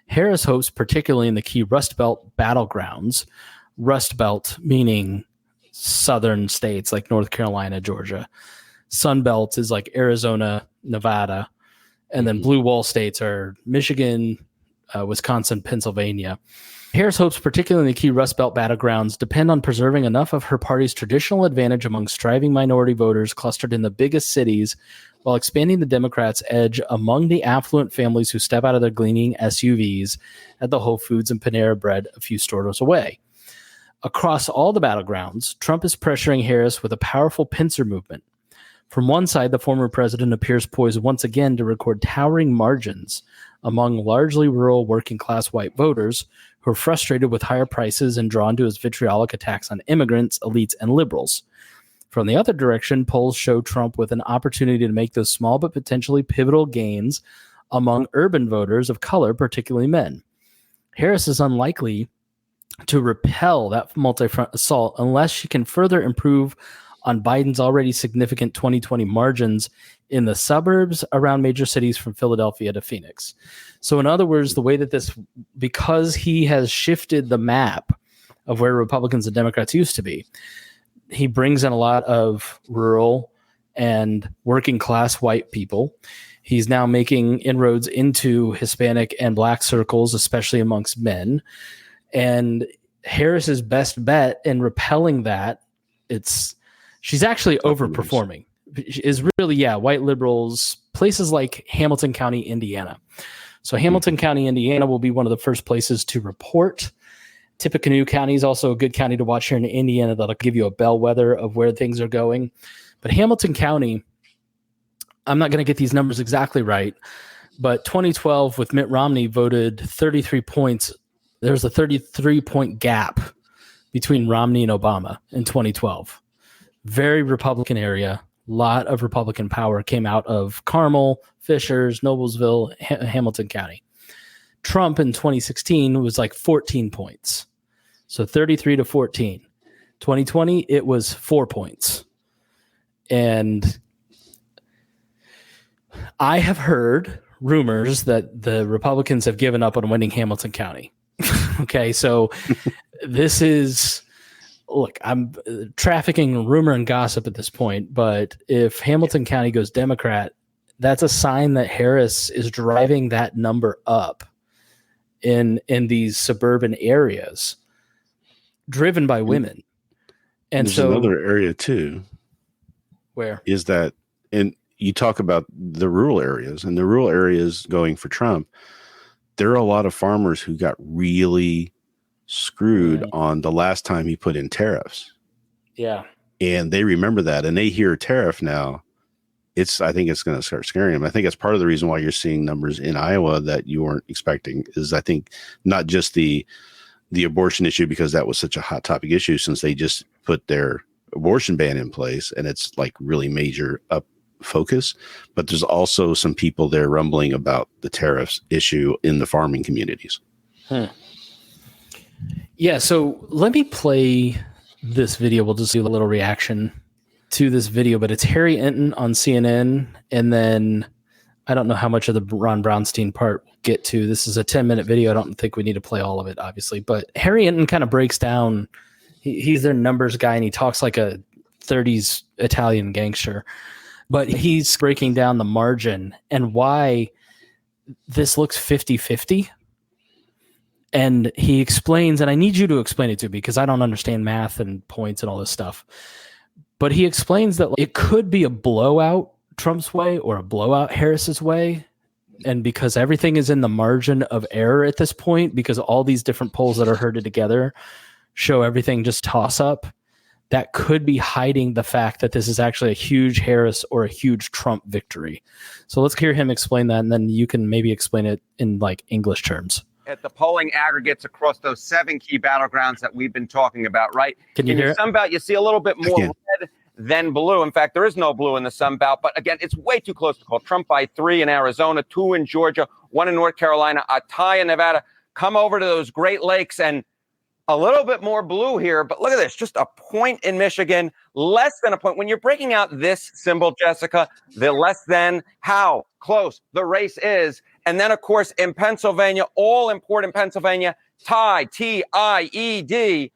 [SPEAKER 1] Harris hopes particularly in the key Rust Belt battlegrounds, Rust Belt meaning southern states like North Carolina, Georgia. Sun Belt is like Arizona, Nevada, and then blue wall states are Michigan, Wisconsin, Pennsylvania. Harris hopes particularly in the key Rust Belt battlegrounds depend on preserving enough of her party's traditional advantage among striving minority voters clustered in the biggest cities while expanding the Democrats' edge among the affluent families who step out of their gleaming SUVs at the Whole Foods and Panera Bread a few stores away. Across all the battlegrounds, Trump is pressuring Harris with a powerful pincer movement. From one side, the former president appears poised once again to record towering margins among largely rural working-class white voters who are frustrated with higher prices and drawn to his vitriolic attacks on immigrants, elites, and liberals. From the other direction, polls show Trump with an opportunity to make those small but potentially pivotal gains among urban voters of color, particularly men. Harris is unlikely to repel that multi-front assault unless she can further improve on Biden's already significant 2020 margins in the suburbs around major cities from Philadelphia to Phoenix. So in other words, the way that because he has shifted the map of where Republicans and Democrats used to be, he brings in a lot of rural and working class white people. He's now making inroads into Hispanic and Black circles, especially amongst men. And Harris's best bet in repelling that, she's actually overperforming. Is really, white liberals, places like Hamilton County, Indiana. So Hamilton County, Indiana will be one of the first places to report. Tippecanoe County is also a good county to watch here in Indiana. That'll give you a bellwether of where things are going. But Hamilton County, I'm not going to get these numbers exactly right, but 2012 with Mitt Romney voted 33 points. There's a 33-point gap between Romney and Obama in 2012. Very Republican area. A lot of Republican power came out of Carmel, Fishers, Noblesville, Hamilton County. Trump in 2016 was like 14 points. So 33 to 14. 2020, it was 4 points. And I have heard rumors that the Republicans have given up on winning Hamilton County. Okay, so this is... Look, I'm trafficking rumor and gossip at this point, but if Hamilton County goes Democrat, that's a sign that Harris is driving that number up in these suburban areas, driven by women. And
[SPEAKER 4] there's
[SPEAKER 1] so
[SPEAKER 4] another area too.
[SPEAKER 1] Where
[SPEAKER 4] is that? And you talk about the rural areas, and the rural areas going for Trump. There are a lot of farmers who got really screwed on the last time he put in tariffs.
[SPEAKER 1] Yeah.
[SPEAKER 4] and they remember that, and they hear tariff now. I think it's going to start scaring them. I think that's part of the reason why you're seeing numbers in Iowa that you weren't expecting, is I think not just the abortion issue, because that was such a hot topic issue since they just put their abortion ban in place, and it's like really major up focus, but there's also some people there rumbling about the tariffs issue in the farming communities.
[SPEAKER 1] Yeah, so let me play this video. We'll just do a little reaction to this video, but it's Harry Enton on CNN, and then I don't know how much of the Ron Brownstein part we'll get to. This is a 10-minute video. I don't think we need to play all of it, obviously, but Harry Enton kind of breaks down. He's their numbers guy, and he talks like a 30s Italian gangster, but he's breaking down the margin and why this looks 50-50. And he explains, and I need you to explain it to me because I don't understand math and points and all this stuff. But he explains that it could be a blowout Trump's way or a blowout Harris's way. And because everything is in the margin of error at this point, because all these different polls that are herded together show everything just toss up, that could be hiding the fact that this is actually a huge Harris or a huge Trump victory. So let's hear him explain that, and then you can maybe explain it in like English terms.
[SPEAKER 5] At the polling aggregates across those 7 key battlegrounds that we've been talking about, right?
[SPEAKER 1] Can you hear it?
[SPEAKER 5] Sun Belt, you see a little bit more red than blue. In fact, there is no blue in the Sun Belt, but again, it's way too close to call. Trump by 3 in Arizona, 2 in Georgia, 1 in North Carolina, a tie in Nevada. Come over to those Great Lakes and a little bit more blue here, but look at this, just a point in Michigan, less than a point. When you're breaking out this symbol, Jessica, the less than, how close the race is. And then, of course, in Pennsylvania, all important Pennsylvania, tied, T-I-E-D.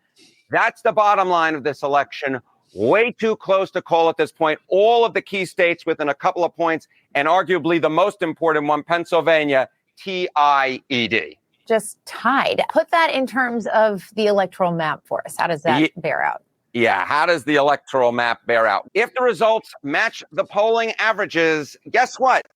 [SPEAKER 5] That's the bottom line of this election. Way too close to call at this point. All of the key states within a couple of points, and arguably the most important one, Pennsylvania, T-I-E-D.
[SPEAKER 6] Just tied. Put that in terms of the electoral map for us. How does that bear out?
[SPEAKER 5] Yeah, how does the electoral map bear out? If the results match the polling averages, guess what?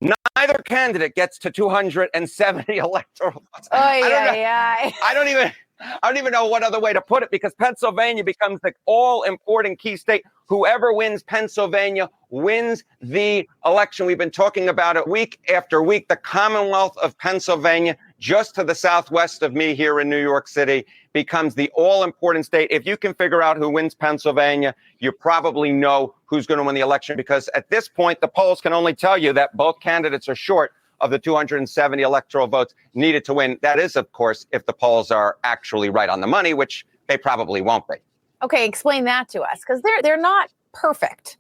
[SPEAKER 5] Neither candidate gets to 270 electoral votes. I don't even know what other way to put it, because Pennsylvania becomes the all-important key state. Whoever wins Pennsylvania wins the election. We've been talking about it week after week. The Commonwealth of Pennsylvania, just to the southwest of me here in New York City, becomes the all-important state. If you can figure out who wins Pennsylvania, you probably know who's going to win the election, because at this point, the polls can only tell you that both candidates are short of the 270 electoral votes needed to win. That is, of course, if the polls are actually right on the money, which they probably won't be.
[SPEAKER 6] Okay, explain that to us, because they're not perfect.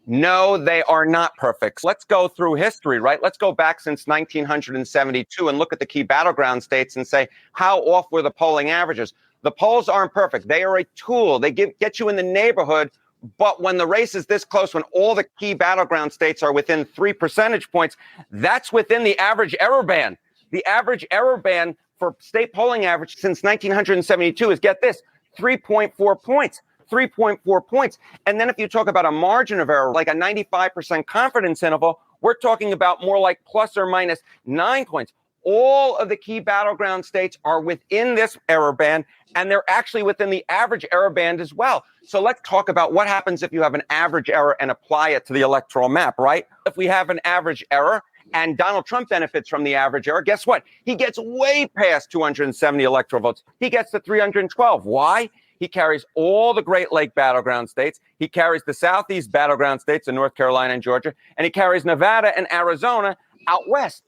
[SPEAKER 5] No, they are not perfect. Let's go through history, right? Let's go back since 1972 and look at the key battleground states and say, how off were the polling averages? The polls aren't perfect. They are a tool. They get you in the neighborhood. But when the race is this close, when all the key battleground states are within 3 percentage points, that's within the average error band. The average error band for state polling average since 1972 is, get this, 3.4 points. 3.4 points. And then if you talk about a margin of error, like a 95% confidence interval, we're talking about more like plus or minus 9 points. All of the key battleground states are within this error band, and they're actually within the average error band as well. So let's talk about what happens if you have an average error and apply it to the electoral map, right? If we have an average error and Donald Trump benefits from the average error, guess what? He gets way past 270 electoral votes. He gets to 312. Why? He carries all the Great Lake battleground states. He carries the Southeast battleground states in North Carolina and Georgia, and he carries Nevada and Arizona out west.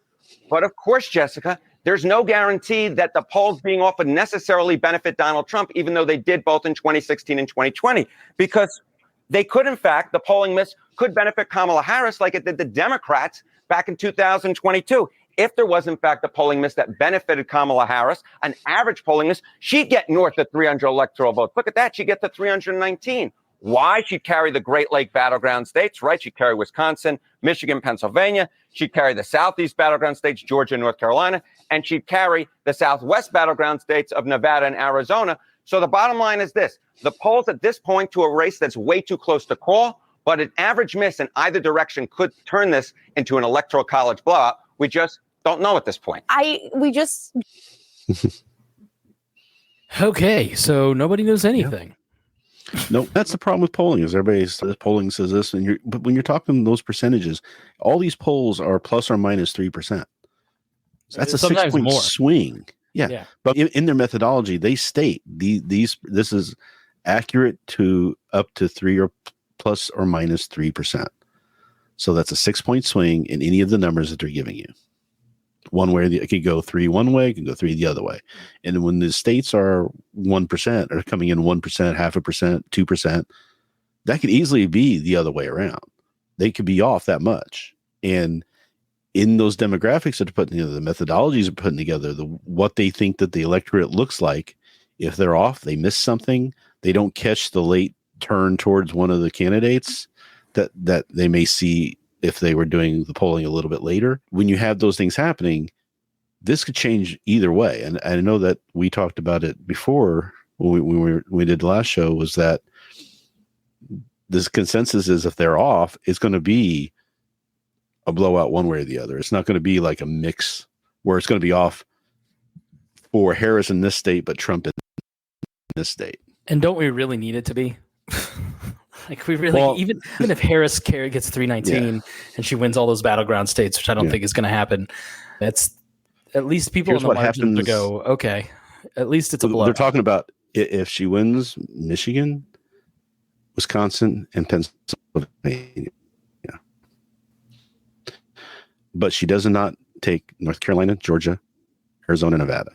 [SPEAKER 5] But of course, Jessica, there's no guarantee that the polls being off would necessarily benefit Donald Trump, even though they did both in 2016 and 2020, because they could, in fact, the polling miss could benefit Kamala Harris like it did the Democrats back in 2022. If there was, in fact, a polling miss that benefited Kamala Harris, an average polling miss, she'd get north of 300 electoral votes. Look at that. She'd get to 319. Why? She'd carry the Great Lake battleground states, right? She'd carry Wisconsin, Michigan, Pennsylvania. She'd carry the Southeast battleground states, Georgia, North Carolina. And she'd carry the Southwest battleground states of Nevada and Arizona. So the bottom line is this. The polls at this point to a race that's way too close to call, but an average miss in either direction could turn this into an electoral college blowout. We just don't know at this point.
[SPEAKER 1] Okay, so nobody knows anything.
[SPEAKER 4] No, that's the problem with polling. Is everybody says polling says this, but when you're talking those percentages, all these polls are plus or minus 3%. So that's a
[SPEAKER 1] Sometimes
[SPEAKER 4] 6-point
[SPEAKER 1] more.
[SPEAKER 4] swing. Yeah. But in their methodology, they state this is accurate to up to 3 or plus or minus 3%. So that's a 6-point swing in any of the numbers that they're giving you. One way, it could go 3 one way, it can go 3 the other way. And when the states are 1%, or coming in 1%, 0.5%, 2%, that could easily be the other way around. They could be off that much. And in those demographics that are putting together, the methodologies are putting together, what they think that the electorate looks like, if they're off, they miss something, they don't catch the late turn towards one of the candidates that they may see if they were doing the polling a little bit later. When you have those things happening, this could change either way. And I know that we talked about it before when we did the last show, was that this consensus is if they're off, it's going to be a blowout one way or the other. It's not going to be like a mix where it's going to be off for Harris in this state, but Trump in this state.
[SPEAKER 1] And don't we really need it to be? Like we really, even if Harris gets 319 and she wins all those battleground states, which I don't think is going to happen, that's at least people in the margins to go, okay, at least it's a blowout.
[SPEAKER 4] They're talking about if she wins Michigan, Wisconsin, and Pennsylvania. Yeah. But she does not take North Carolina, Georgia, Arizona, Nevada.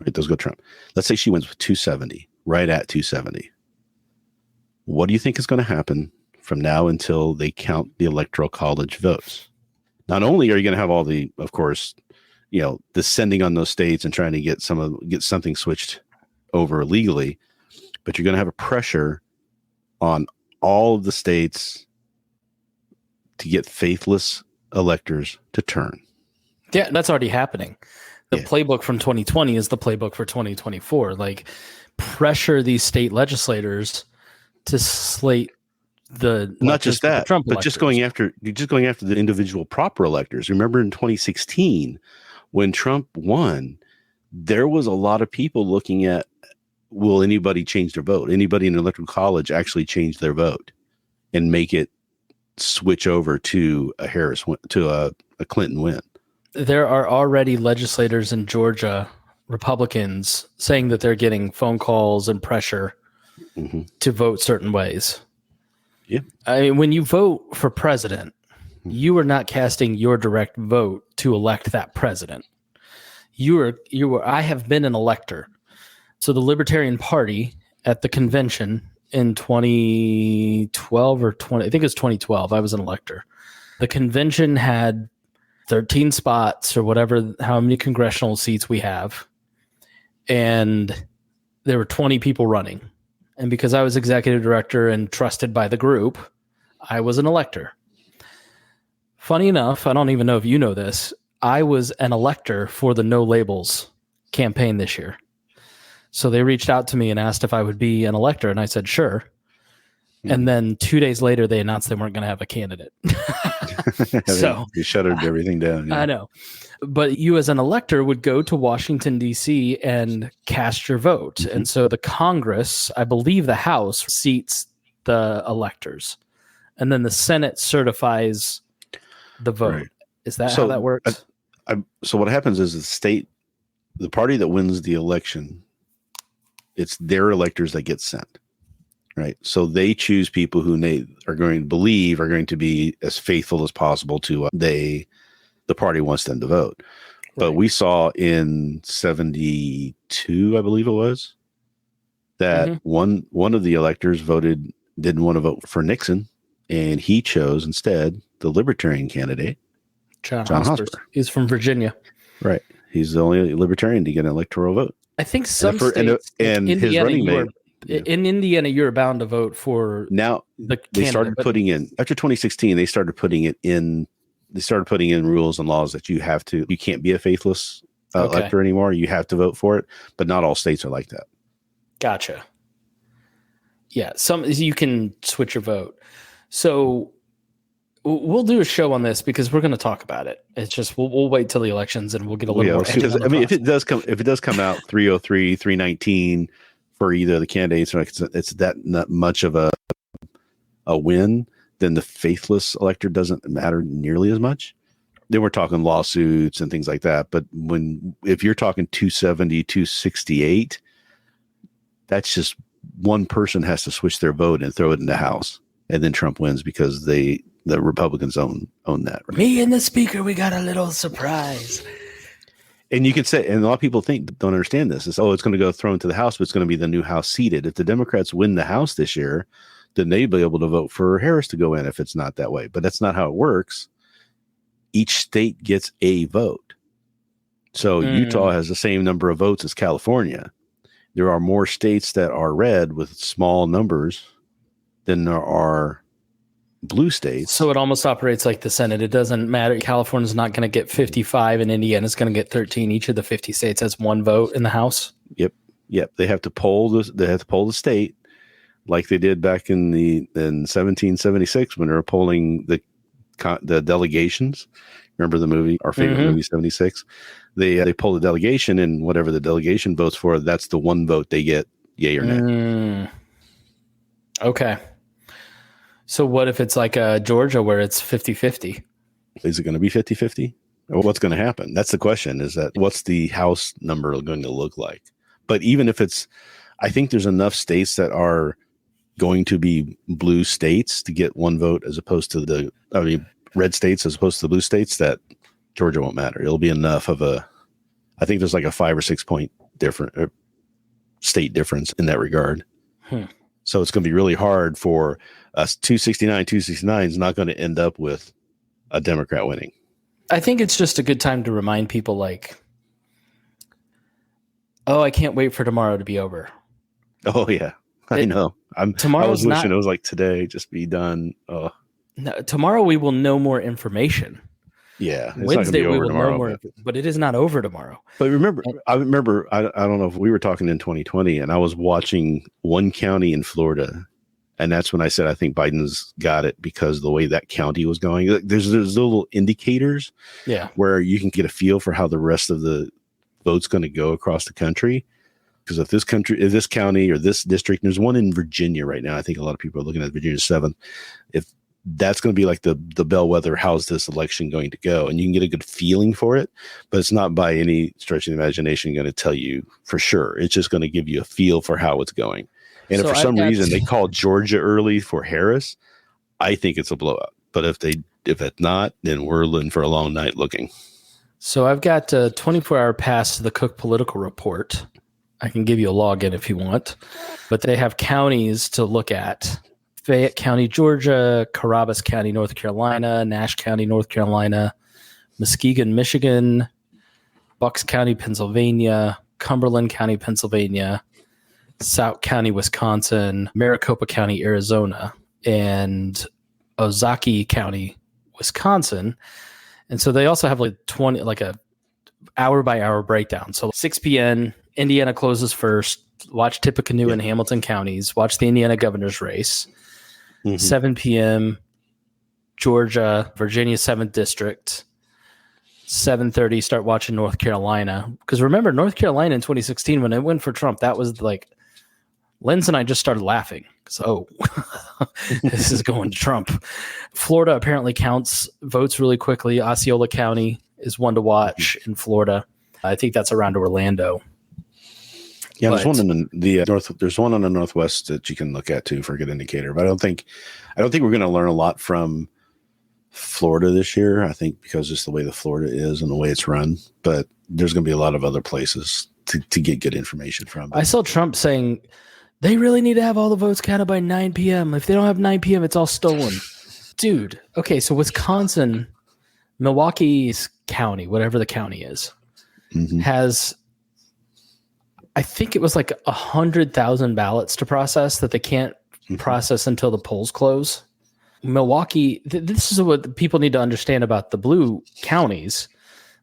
[SPEAKER 4] Right? Those go Trump. Let's say she wins with 270, right at 270. What do you think is going to happen from now until they count the Electoral College votes? Not only are you going to have all the, of course, descending on those states and trying to get something switched over legally, but you're going to have a pressure on all of the states to get faithless electors to turn.
[SPEAKER 1] Yeah, that's already happening. The playbook from 2020 is the playbook for 2024. Like, pressure these state legislators to slate
[SPEAKER 4] not just that, but electors. just going after the individual proper electors. Remember in 2016 when Trump won, there was a lot of people looking at, will anybody change their vote? Anybody in the electoral college actually change their vote and make it switch over to a Harris, to a Clinton win?
[SPEAKER 1] There are already legislators in Georgia, Republicans, saying that they're getting phone calls and pressure to vote certain ways.
[SPEAKER 4] Yeah.
[SPEAKER 1] I mean, when you vote for president, you are not casting your direct vote to elect that president. I have been an elector. So the Libertarian Party at the convention in 2012 or 20, I think it was 2012, I was an elector. The convention had 13 spots or whatever, how many congressional seats we have. And there were 20 people running. And because I was executive director and trusted by the group, I was an elector. Funny enough, I don't even know if you know this, I was an elector for the No Labels campaign this year. So they reached out to me and asked if I would be an elector, and I said, sure. And then 2 days later, they announced they weren't going to have a candidate. So
[SPEAKER 4] you shuttered everything down. Yeah.
[SPEAKER 1] I know. But you as an elector would go to Washington, D.C. and cast your vote. And so the Congress, I believe the House, seats the electors. And then the Senate certifies the vote. Right. Is that how that works?
[SPEAKER 4] So what happens is the party that wins the election, it's their electors that get sent. Right. So they choose people who they are going to believe are going to be as faithful as possible to the party wants them to vote. But we saw in 72, I believe it was, that one of the electors didn't want to vote for Nixon, and he chose instead the Libertarian candidate,
[SPEAKER 1] John Hosper. He's from Virginia.
[SPEAKER 4] Right. He's the only Libertarian to get an electoral vote.
[SPEAKER 1] I think some states
[SPEAKER 4] and his running mate.
[SPEAKER 1] In Indiana, you're bound to vote for
[SPEAKER 4] now. They started putting in after 2016. They started putting it in. They started putting in rules and laws that you can't be a faithless elector anymore. You have to vote for it, but not all states are like that.
[SPEAKER 1] Gotcha. Yeah, you can switch your vote. So we'll do a show on this because we're going to talk about it. It's just we'll wait till the elections and we'll get a little more.
[SPEAKER 4] Because I mean, if it does come out 303, 319. for either of the candidates, or it's that not much of a win, then the faithless elector doesn't matter nearly as much. Then we're talking lawsuits and things like that. But if you're talking 270, 268, that's just one person has to switch their vote and throw it in the House, and then Trump wins because the Republicans own that. Right?
[SPEAKER 1] Me and the speaker, we got a little surprise.
[SPEAKER 4] And you could say, and a lot of people don't understand this, is, it's going to go thrown to the House, but it's going to be the new House seated. If the Democrats win the House this year, then they'll be able to vote for Harris to go in if it's not that way. But that's not how it works. Each state gets a vote. So Utah has the same number of votes as California. There are more states that are red with small numbers than there are blue states.
[SPEAKER 1] So it almost operates like the Senate. It doesn't matter. California's not going to get 55 and Indiana's going to get 13. Each of the 50 states has one vote in the House.
[SPEAKER 4] Yep. They have to poll the state like they did back in 1776 when they were polling the delegations. Remember the movie, our favorite movie, 76? They poll the delegation, and whatever the delegation votes for, that's the one vote they get, yay or nay.
[SPEAKER 1] Okay. So what if it's like Georgia where it's 50-50?
[SPEAKER 4] Is it going to be 50-50? Or what's going to happen? That's the question, is that what's the House number going to look like? But even if I think there's enough states that are going to be blue states to get one vote as opposed to red states as opposed to the blue states, that Georgia won't matter. It'll be enough of I think there's like a 5 or 6 point state difference in that regard. So it's going to be really hard for us. 269 is not going to end up with a Democrat winning.
[SPEAKER 1] I think it's just a good time to remind people like, I can't wait for tomorrow to be over.
[SPEAKER 4] Oh yeah. I know. I was wishing it was like today, just be done. Oh.
[SPEAKER 1] No, tomorrow we will know more information.
[SPEAKER 4] Yeah,
[SPEAKER 1] Wednesday we will know more, but it is not over tomorrow.
[SPEAKER 4] But I remember. I don't know if we were talking in 2020, and I was watching one county in Florida, and that's when I said I think Biden's got it because the way that county was going. There's little indicators, where you can get a feel for how the rest of the vote's going to go across the country. Because if this county or this district, there's one in Virginia right now. I think a lot of people are looking at Virginia 7. If that's going to be like the bellwether, how's this election going to go? And you can get a good feeling for it, but it's not by any stretch of the imagination going to tell you for sure. It's just going to give you a feel for how it's going. And if for some reason they call Georgia early for Harris, I think it's a blowout. But if it's not, then we're in for a long night looking. So
[SPEAKER 1] I've got a 24-hour pass to the Cook Political Report. I can give you a login if you want, but they have counties to look at. Fayette County, Georgia, Carrabba's County, North Carolina, Nash County, North Carolina, Muskegon, Michigan, Bucks County, Pennsylvania, Cumberland County, Pennsylvania, South County, Wisconsin, Maricopa County, Arizona, and Ozaukee County, Wisconsin. And so they also have like a hour by hour breakdown. So 6 p.m., Indiana closes first. Watch Tippecanoe and Hamilton counties. Watch the Indiana governor's race. 7 p.m., Georgia, Virginia 7th District. 7:30, start watching North Carolina. Because remember, North Carolina in 2016, when it went for Trump, that was like, Lenz and I just started laughing. So this is going to Trump. Florida apparently counts votes really quickly. Osceola County is one to watch in Florida. I think that's around Orlando.
[SPEAKER 4] Yeah, there's one in the north. There's one on the northwest that you can look at too for a good indicator. But I don't think we're going to learn a lot from Florida this year. I think because just the way the Florida is and the way it's run. But there's going to be a lot of other places to get good information from.
[SPEAKER 1] I saw Trump saying they really need to have all the votes counted by 9 p.m. If they don't have 9 p.m., it's all stolen. Dude, okay, so Wisconsin, Milwaukee's county, whatever the county is, has, I think it was like 100,000 ballots to process that they can't process until the polls close. Milwaukee, this is what people need to understand about the blue counties.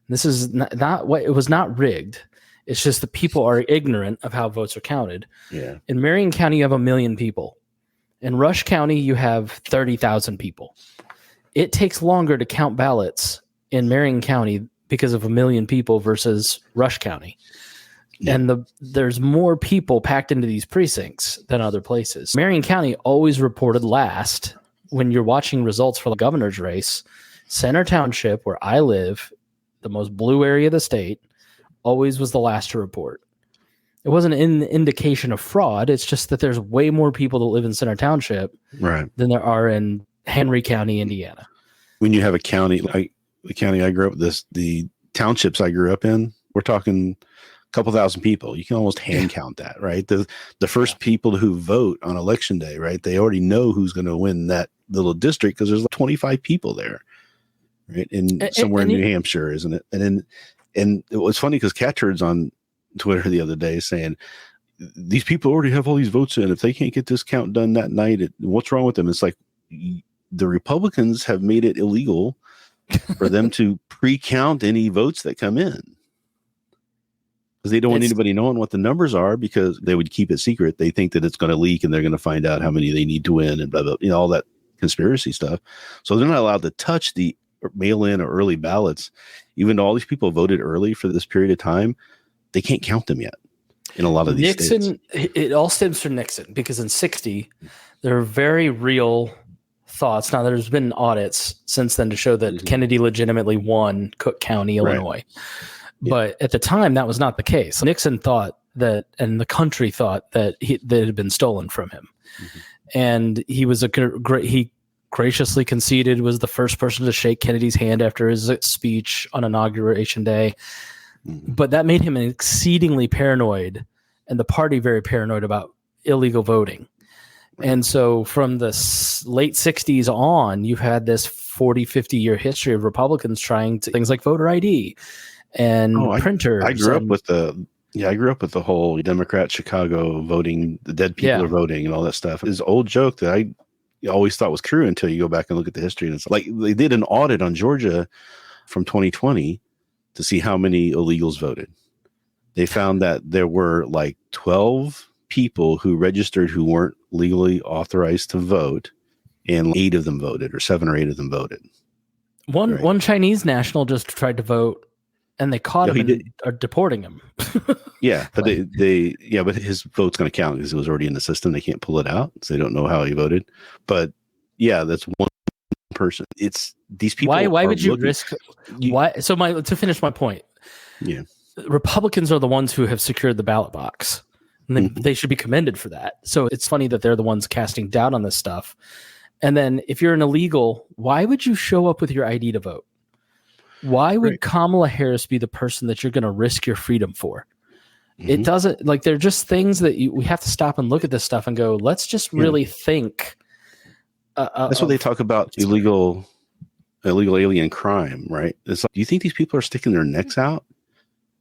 [SPEAKER 1] This is not what it was not rigged. It's just the people are ignorant of how votes are counted.
[SPEAKER 4] Yeah.
[SPEAKER 1] In Marion County, you have 1 million people. In Rush County, you have 30,000 people. It takes longer to count ballots in Marion County because of 1 million people versus Rush County. And there's more people packed into these precincts than other places. Marion County always reported last when you're watching results for the governor's race. Center Township, where I live, the most blue area of the state, always was the last to report. It wasn't an indication of fraud. It's just that there's way more people that live in Center Township than there are in Henry County, Indiana.
[SPEAKER 4] When you have a county like the county I grew up, the townships I grew up in, we're talking couple thousand people. You can almost hand count that, right? The first people who vote on election day, right? They already know who's going to win that little district because there's like 25 people there, right? Somewhere in New Hampshire, isn't it? And it was funny because Catcherd's on Twitter the other day saying these people already have all these votes in. If they can't get this count done that night, what's wrong with them? It's like the Republicans have made it illegal for them to pre-count any votes that come in. Because they don't want anybody knowing what the numbers are because they would keep it secret. They think that it's going to leak and they're going to find out how many they need to win and blah, blah, all that conspiracy stuff. So they're not allowed to touch the mail-in or early ballots. Even though all these people voted early for this period of time, they can't count them yet in a lot of these states.
[SPEAKER 1] It all stems from Nixon because in 1960, there are very real thoughts. Now, there's been audits since then to show that Kennedy legitimately won Cook County, Illinois. But at the time, that was not the case. Nixon thought that, and the country thought that it had been stolen from him. And he was he graciously conceded, was the first person to shake Kennedy's hand after his speech on Inauguration Day. But that made him exceedingly paranoid, and the party very paranoid about illegal voting. And so from the late 60s on, you've had this 40, 50-year history of Republicans trying to things like voter ID and printers.
[SPEAKER 4] I grew up with the whole Democrat Chicago voting, the dead people are voting and all that stuff. It's an old joke that I always thought was true until you go back and look at the history. And it's like they did an audit on Georgia from 2020 to see how many illegals voted. They found that there were like 12 people who registered who weren't legally authorized to vote, and 8 of them voted, or 7 or 8 of them voted.
[SPEAKER 1] One Chinese national just tried to vote, and they caught him and are deporting him.
[SPEAKER 4] But but his vote's going to count because it was already in the system. They can't pull it out, so they don't know how he voted. But yeah, that's one person. It's these people.
[SPEAKER 1] Why would you risk? Why? So to finish my point.
[SPEAKER 4] Yeah,
[SPEAKER 1] Republicans are the ones who have secured the ballot box, and they should be commended for that. So it's funny that they're the ones casting doubt on this stuff. And then if you're an illegal, why would you show up with your ID to vote? Why would Kamala Harris be the person that you're going to risk your freedom for? It doesn't, like, they're just things that we have to stop and look at this stuff and go, let's just really think.
[SPEAKER 4] That's what they talk about, illegal alien crime, right? It's like, do you think these people are sticking their necks out?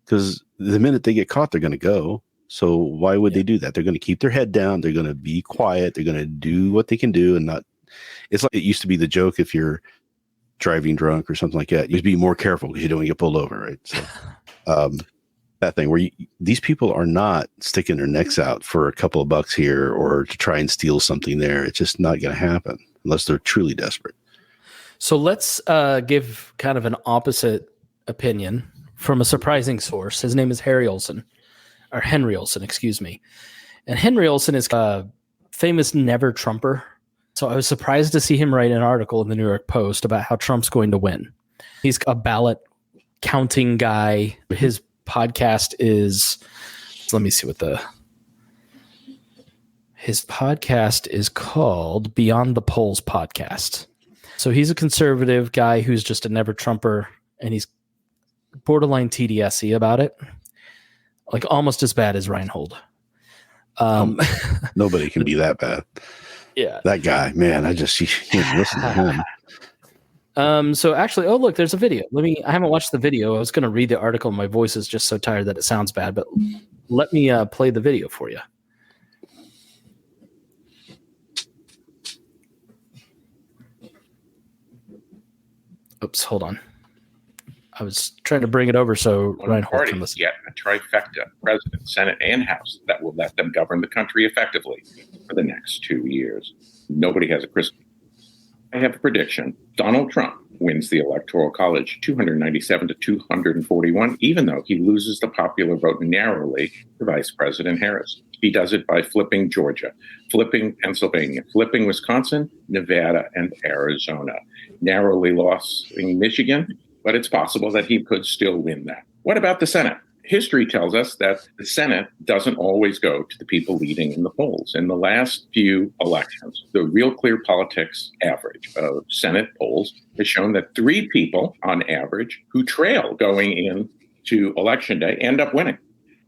[SPEAKER 4] Because the minute they get caught, they're going to go. So why would they do that? They're going to keep their head down. They're going to be quiet. They're going to do what they can do and not. It's like it used to be the joke if you're driving drunk or something like that, you be more careful because you don't get pulled over, right? So that thing where these people are not sticking their necks out for a couple of bucks here or to try and steal something there. It's just not going to happen unless they're truly desperate.
[SPEAKER 1] So let's give kind of an opposite opinion from a surprising source. His name is Henry Olsen, excuse me. And Henry Olsen is a famous never Trumper. So I was surprised to see him write an article in the New York Post about how Trump's going to win. He's a ballot counting guy. His podcast is, let me see what his podcast is called, Beyond the Polls Podcast. So he's a conservative guy who's just a never Trumper, and he's borderline TDS-y about it. Like almost as bad as Rhinehold.
[SPEAKER 4] Nobody can be that bad.
[SPEAKER 1] Yeah.
[SPEAKER 4] That guy, man, you can't listen to
[SPEAKER 1] him. So actually, look, there's a video. I haven't watched the video. I was going to read the article. My voice is just so tired that it sounds bad, but let me play the video for you. Oops, hold on. I was trying to bring it over so Rhinehold can listen.
[SPEAKER 7] Yet a trifecta, President, Senate, and House, that will let them govern the country effectively for the next 2 years. Nobody has a crystal. I have a prediction. Donald Trump wins the Electoral College 297 to 241, even though he loses the popular vote narrowly to Vice President Harris. He does it by flipping Georgia, flipping Pennsylvania, flipping Wisconsin, Nevada, and Arizona. Narrowly losing Michigan, but it's possible that he could still win that. What about the Senate? History tells us that the Senate doesn't always go to the people leading in the polls. In the last few elections, the Real Clear Politics average of Senate polls has shown that 3 people on average who trail going into Election Day end up winning.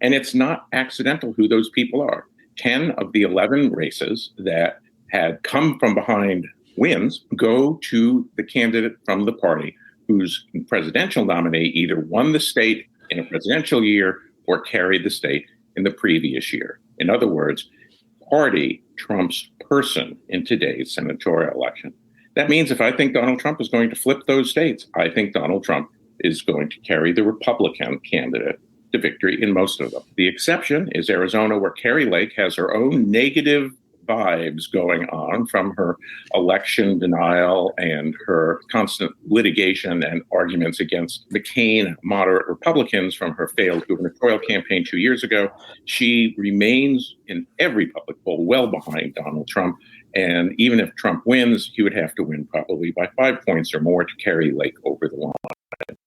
[SPEAKER 7] And it's not accidental who those people are. 10 of the 11 races that had come from behind wins go to the candidate from the party whose presidential nominee either won the state in a presidential year or carried the state in the previous year. In other words, party trumps person in today's senatorial election. That means if I think Donald Trump is going to flip those states, I think Donald Trump is going to carry the Republican candidate to victory in most of them. The exception is Arizona, where Kari Lake has her own negative vibes going on from her election denial and her constant litigation and arguments against McCain moderate Republicans from her failed gubernatorial campaign 2 years ago. She remains in every public poll well behind Donald Trump. And even if Trump wins, he would have to win probably by 5 points or more to carry Lake over the line.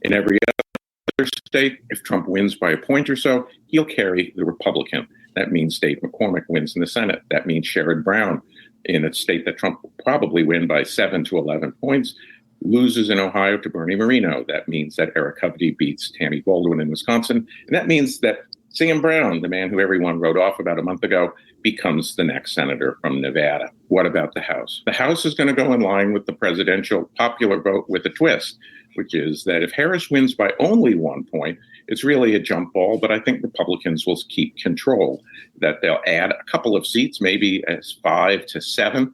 [SPEAKER 7] In every other state, if Trump wins by a point or so, he'll carry the Republican. That means Dave McCormick wins in the Senate. That means Sherrod Brown in a state that Trump will probably win by 7 to 11 points, loses in Ohio to Bernie Moreno. That means that Eric Hovde beats Tammy Baldwin in Wisconsin. And that means that Sam Brown, the man who everyone wrote off about a month ago, becomes the next senator from Nevada. What about the House? The House is going to go in line with the presidential popular vote with a twist, which is that if Harris wins by only 1 point, it's really a jump ball, but I think Republicans will keep control, that they'll add a couple of seats, maybe as 5 to 7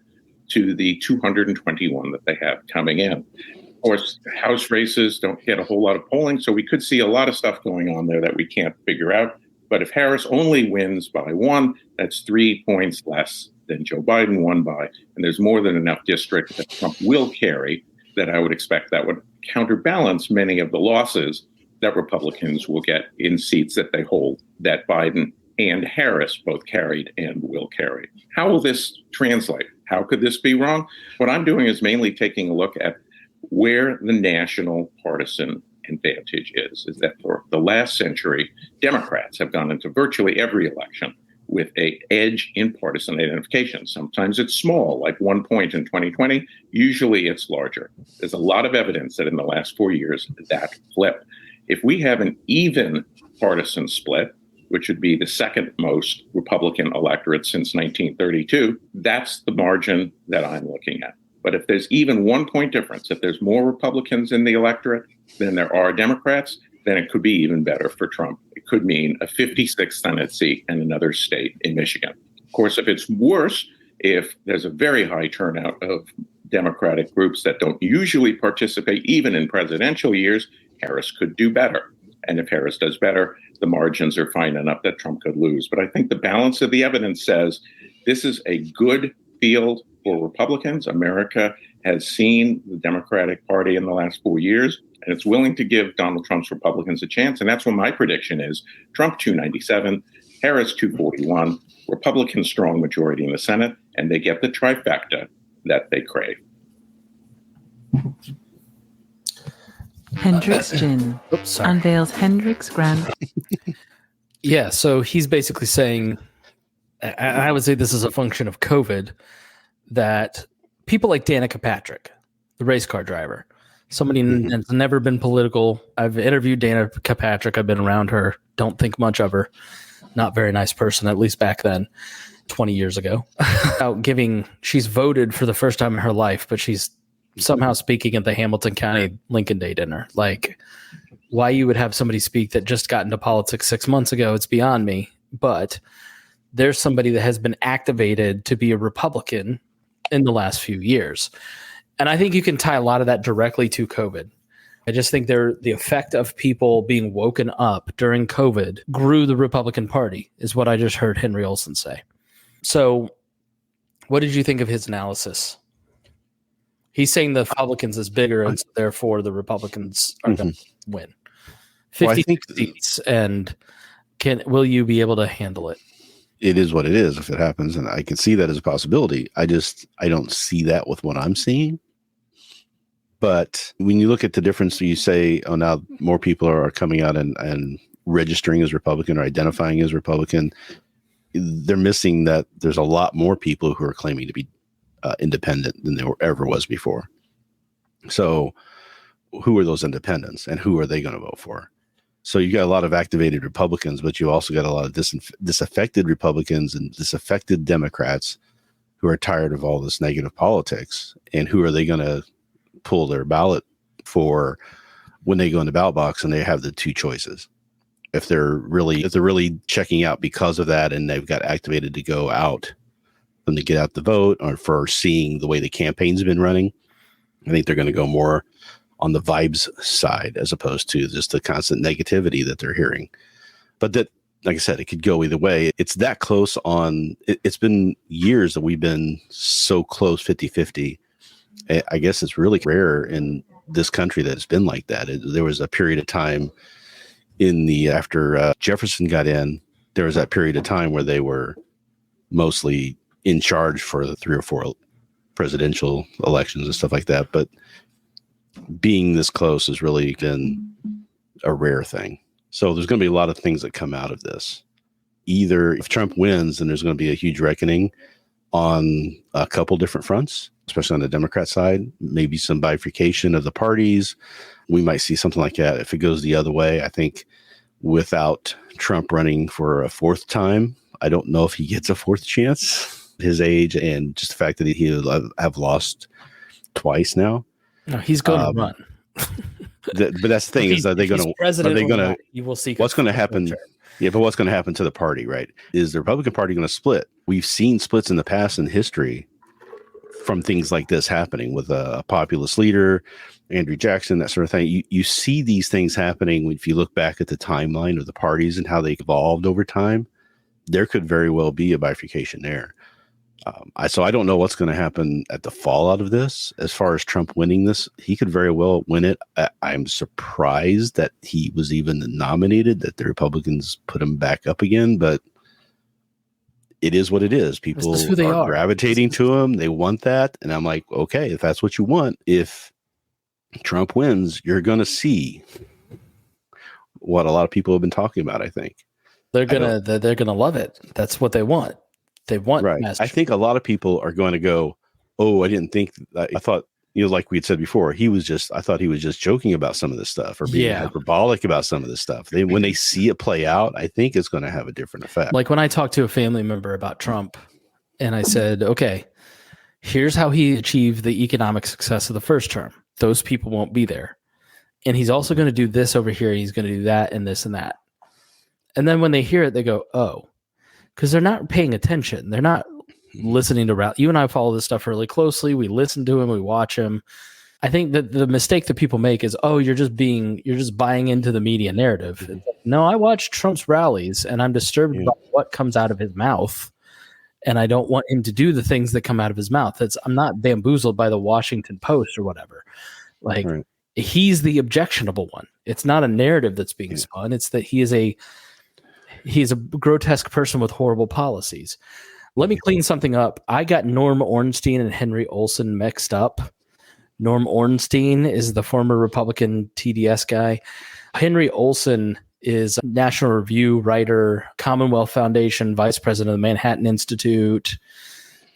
[SPEAKER 7] to the 221 that they have coming in. Of course, House races don't get a whole lot of polling, so we could see a lot of stuff going on there that we can't figure out. But if Harris only wins by 1, that's 3 points less than Joe Biden won by. And there's more than enough districts that Trump will carry that I would expect that would counterbalance many of the losses that Republicans will get in seats that they hold, that Biden and Harris both carried and will carry. How will this translate? How could this be wrong? What I'm doing is mainly taking a look at where the national partisan advantage is that for the last century, Democrats have gone into virtually every election with an edge in partisan identification. Sometimes it's small, like 1 point in 2020. Usually it's larger. There's a lot of evidence that in the last 4 years that flipped. If we have an even partisan split, which would be the second most Republican electorate since 1932, that's the margin that I'm looking at. But if there's even 1 point difference, if there's more Republicans in the electorate than there are Democrats, then it could be even better for Trump. It could mean a 56th Senate seat and another state in Michigan. Of course, if it's worse, if there's a very high turnout of Democratic groups that don't usually participate even in presidential years, Harris could do better. And if Harris does better, the margins are fine enough that Trump could lose. But I think the balance of the evidence says this is a good field for Republicans. America has seen the Democratic Party in the last 4 years, and it's willing to give Donald Trump's Republicans a chance. And that's what my prediction is. Trump 297, Harris 241, Republican strong majority in the Senate, and they get the trifecta that they crave.
[SPEAKER 8] Hendrix Gin unveils Hendrix Grand.
[SPEAKER 1] Yeah, so he's basically saying, I would say this is a function of COVID, that people like Danica Patrick, the race car driver, somebody that's never been political. I've interviewed Danica Patrick. I've been around her. Don't think much of her. Not very nice person, at least back then, 20 years ago. She's voted for the first time in her life, but she's somehow speaking at the Hamilton County Lincoln Day dinner. Like, why you would have somebody speak that just got into politics 6 months ago, it's beyond me. But there's somebody that has been activated to be a Republican in the last few years. And I think you can tie a lot of that directly to COVID. I just think the effect of people being woken up during COVID grew the Republican Party, is what I just heard Henry Olsen say. So what did you think of his analysis? He's saying the Republicans is bigger, and so therefore the Republicans are going to win. 50 seats, and will you be able to handle it?
[SPEAKER 4] It is what it is if it happens, and I can see that as a possibility. I don't see that with what I'm seeing. But when you look at the difference, you say, oh, now more people are coming out and registering as Republican or identifying as Republican. They're missing that there's a lot more people who are claiming to be independent than there ever was before. So who are those independents and who are they going to vote for? So you got a lot of activated Republicans, but you also got a lot of disaffected Republicans and disaffected Democrats who are tired of all this negative politics. And who are they going to pull their ballot for when they go in the ballot box and they have the two choices? If they're really checking out because of that, and they've got activated to go out and to get out the vote, or for seeing the way the campaign's been running, I think they're going to go more on the vibes side as opposed to just the constant negativity that they're hearing. But that, like I said, it could go either way. It's that close on, it's been years that we've been so close 50-50. I guess it's really rare in this country that it's been like that. There was a period of time after Jefferson got in, there was that period of time where they were mostly in charge for the 3 or 4 presidential elections and stuff like that. But being this close has really been a rare thing. So there's going to be a lot of things that come out of this. Either if Trump wins, then there's going to be a huge reckoning on a couple different fronts, especially on the Democrat side, maybe some bifurcation of the parties. We might see something like that. If it goes the other way, I think without Trump running for a 4th time, I don't know if he gets a 4th chance, his age, and just the fact that he'll have lost twice now.
[SPEAKER 1] No, he's going to run.
[SPEAKER 4] But that's the thing, is that
[SPEAKER 1] you will see
[SPEAKER 4] what's going to happen. Yeah, but what's going to happen to the party, right? Is the Republican Party going to split? We've seen splits in the past in history from things like this happening with a populist leader, Andrew Jackson, that sort of thing. You see these things happening if you look back at the timeline of the parties and how they evolved over time. There could very well be a bifurcation there. So I don't know what's going to happen at the fallout of this. As far as Trump winning this, he could very well win it. I'm surprised that he was even nominated, that the Republicans put him back up again, but it is what it is. People are gravitating to him. They want that. And I'm like, okay, if that's what you want, if Trump wins, you're going to see what a lot of people have been talking about, I think.
[SPEAKER 1] They're going to love it. That's what they want. They want,
[SPEAKER 4] right. I think a lot of people are going to go, oh, I didn't think, I thought, like we had said before, I thought he was just joking about some of this stuff or being hyperbolic about some of this stuff. When they see it play out, I think it's going to have a different effect.
[SPEAKER 1] Like when I talked to a family member about Trump and I said, okay, here's how he achieved the economic success of the first term. Those people won't be there. And he's also going to do this over here. He's going to do that and this and that. And then when they hear it, they go, oh, because they're not paying attention. They're not listening to you and I follow this stuff really closely. We listen to him. We watch him. I think that the mistake that people make is, oh, you're just buying into the media narrative. Mm-hmm. No, I watch Trump's rallies and I'm disturbed by what comes out of his mouth. And I don't want him to do the things that come out of his mouth. I'm not bamboozled by the Washington Post or whatever. Like he's the objectionable one. It's not a narrative that's being spun. It's that he's a grotesque person with horrible policies. Let me clean something up. I got Norm Ornstein and Henry Olsen mixed up. Norm Ornstein is the former Republican TDS guy. Henry Olsen is a National Review writer, Commonwealth Foundation, vice president of the Manhattan Institute,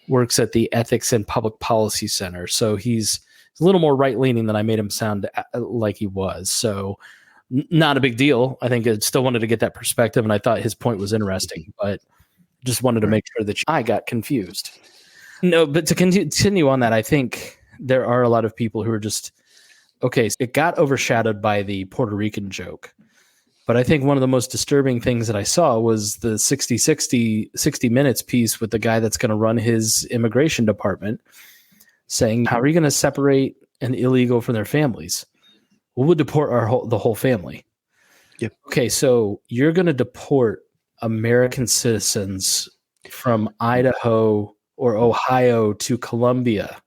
[SPEAKER 1] works at the Ethics and Public Policy Center. So he's a little more right-leaning than I made him sound like he was. So not a big deal. I think I still wanted to get that perspective, and I thought his point was interesting, but just wanted to make sure that I got confused. No, but to continue on that, I think there are a lot of people who are just, okay, it got overshadowed by the Puerto Rican joke. But I think one of the most disturbing things that I saw was the 60 Minutes piece with the guy that's going to run his immigration department saying, how are you going to separate an illegal from their families? We'll deport the whole family. Yep. Okay, so you're going to deport American citizens from Idaho or Ohio to Colombia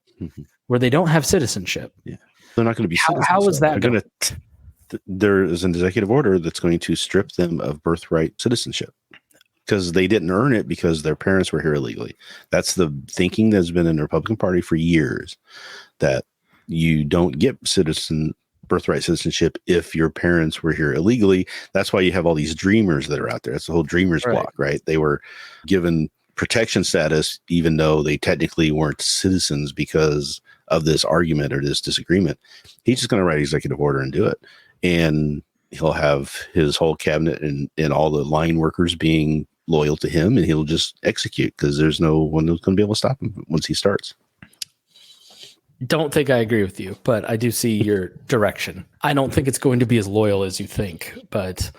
[SPEAKER 1] where they don't have citizenship.
[SPEAKER 4] Yeah, they're not going to be citizens.
[SPEAKER 1] How is that going?
[SPEAKER 4] There is an executive order that's going to strip them of birthright citizenship because they didn't earn it because their parents were here illegally. That's the thinking that's been in the Republican Party for years, that you don't get birthright citizenship if your parents were here illegally. That's why you have all these dreamers that are out there. It's the whole dreamers block, right? They were given protection status even though they technically weren't citizens because of this argument or this disagreement. He's just going to write executive order and do it. And he'll have his whole cabinet and all the line workers being loyal to him, and he'll just execute because there's no one who's going to be able to stop him once he starts.
[SPEAKER 1] Don't think I agree with you, but I do see your direction. I don't think it's going to be as loyal as you think, but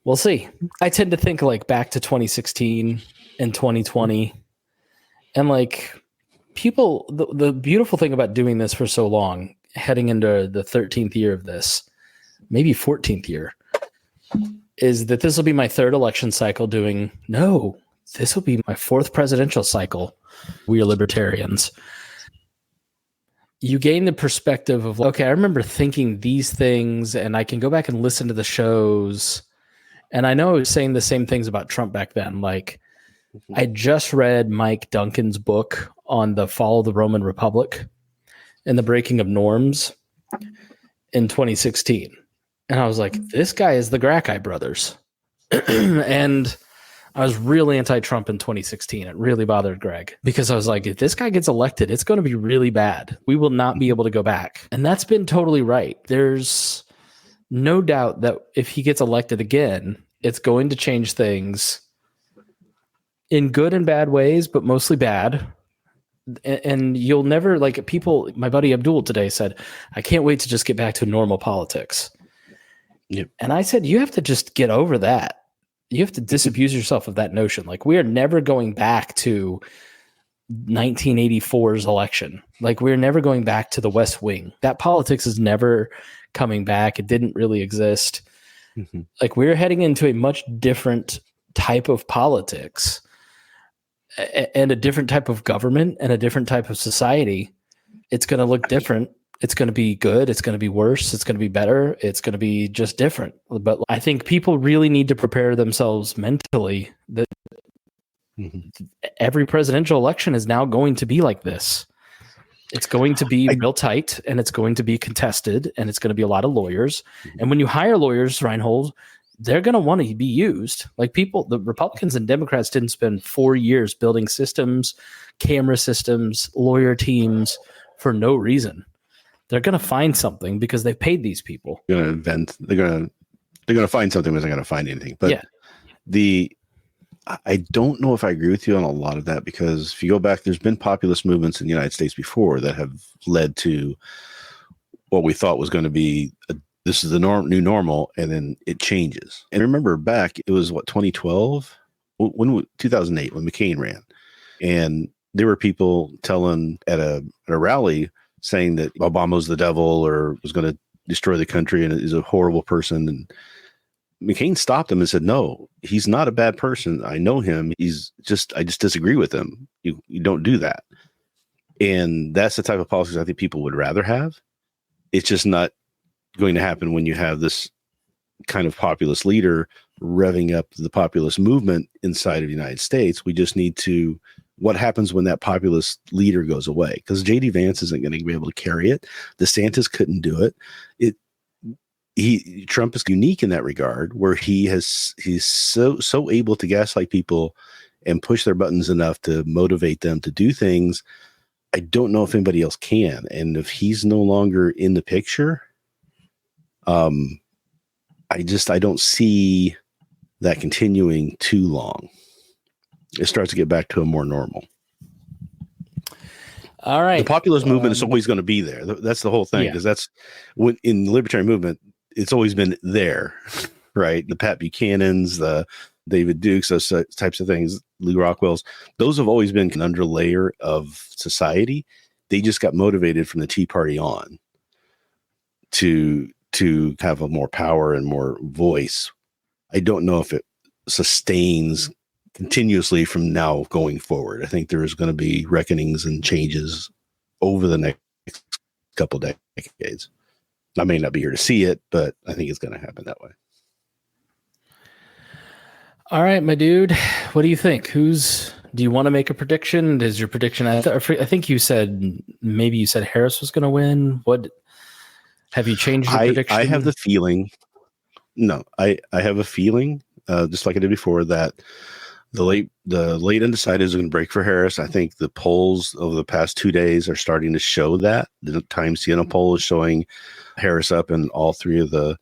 [SPEAKER 1] we'll see. I tend to think like back to 2016 and 2020, and like people, the beautiful thing about doing this for so long, heading into the 13th year of this, maybe 14th year, is that this will be my third election cycle this will be my fourth presidential cycle. We are libertarians. You gain the perspective of, okay, I remember thinking these things, and I can go back and listen to the shows. And I know I was saying the same things about Trump back then. Like, I just read Mike Duncan's book on the fall of the Roman Republic and the breaking of norms in 2016. And I was like, this guy is the Grackeye brothers. And I was really anti-Trump in 2016. It really bothered Greg because I was like, if this guy gets elected, it's going to be really bad. We will not be able to go back. And that's been totally right. There's no doubt that if he gets elected again, it's going to change things in good and bad ways, but mostly bad. And you'll never, like, people, my buddy Abdul today said, I can't wait to just get back to normal politics. Yep. And I said, you have to just get over that. You have to disabuse yourself of that notion. Like, we are never going back to 1984's election. Like, we're never going back to the West Wing. That politics is never coming back. It didn't really exist. Mm-hmm. Like, we're heading into a much different type of politics and a different type of government and a different type of society. It's going to look different. It's going to be good. It's going to be worse. It's going to be better. It's going to be just different. But I think people really need to prepare themselves mentally that every presidential election is now going to be like this. It's going to be real tight, and it's going to be contested, and it's going to be a lot of lawyers. And when you hire lawyers, Rhinehold, they're going to want to be used. Like, people, the Republicans and Democrats didn't spend 4 years building systems, camera systems, lawyer teams for no reason. They're going to find something because they paid these people.
[SPEAKER 4] They're going to invent. They're going to find something. They're not going to find anything. But I don't know if I agree with you on a lot of that, because if you go back, there's been populist movements in the United States before that have led to what we thought was going to be this is the new normal, and then it changes. And remember back, it was 2012, 2008 when McCain ran, and there were people telling at a rally saying that Obama's the devil or was going to destroy the country and is a horrible person. And McCain stopped him and said, no, he's not a bad person. I know him. I just disagree with him. You don't do that. And that's the type of policies I think people would rather have. It's just not going to happen when you have this kind of populist leader revving up the populist movement inside of the United States. We just need to, what happens when that populist leader goes away? Because J.D. Vance isn't going to be able to carry it. DeSantis couldn't do it. Trump is unique in that regard, where he's so able to gaslight people and push their buttons enough to motivate them to do things. I don't know if anybody else can. And if he's no longer in the picture, I don't see that continuing too long. It starts to get back to a more normal.
[SPEAKER 1] All right.
[SPEAKER 4] The populist movement is always going to be there. That's the whole thing, because that's when in the libertarian movement, it's always been there, right? The Pat Buchanans, the David Dukes, those types of things, Lee Rockwell's, those have always been an underlayer of society. They just got motivated from the Tea Party on to have a more power and more voice. I don't know if it sustains continuously from now going forward. I think there's going to be reckonings and changes over the next couple decades. I may not be here to see it, but I think it's going to happen that way.
[SPEAKER 1] All right, my dude. What do you think? Do you want to make a prediction? Is your prediction? I think you said Harris was going to win. What have you changed your prediction?
[SPEAKER 4] I have the feeling. No, I have a feeling, just like I did before, that the late undecided is going to break for Harris. I think the polls over the past 2 days are starting to show that. The Times Siena poll is showing Harris up in all three of the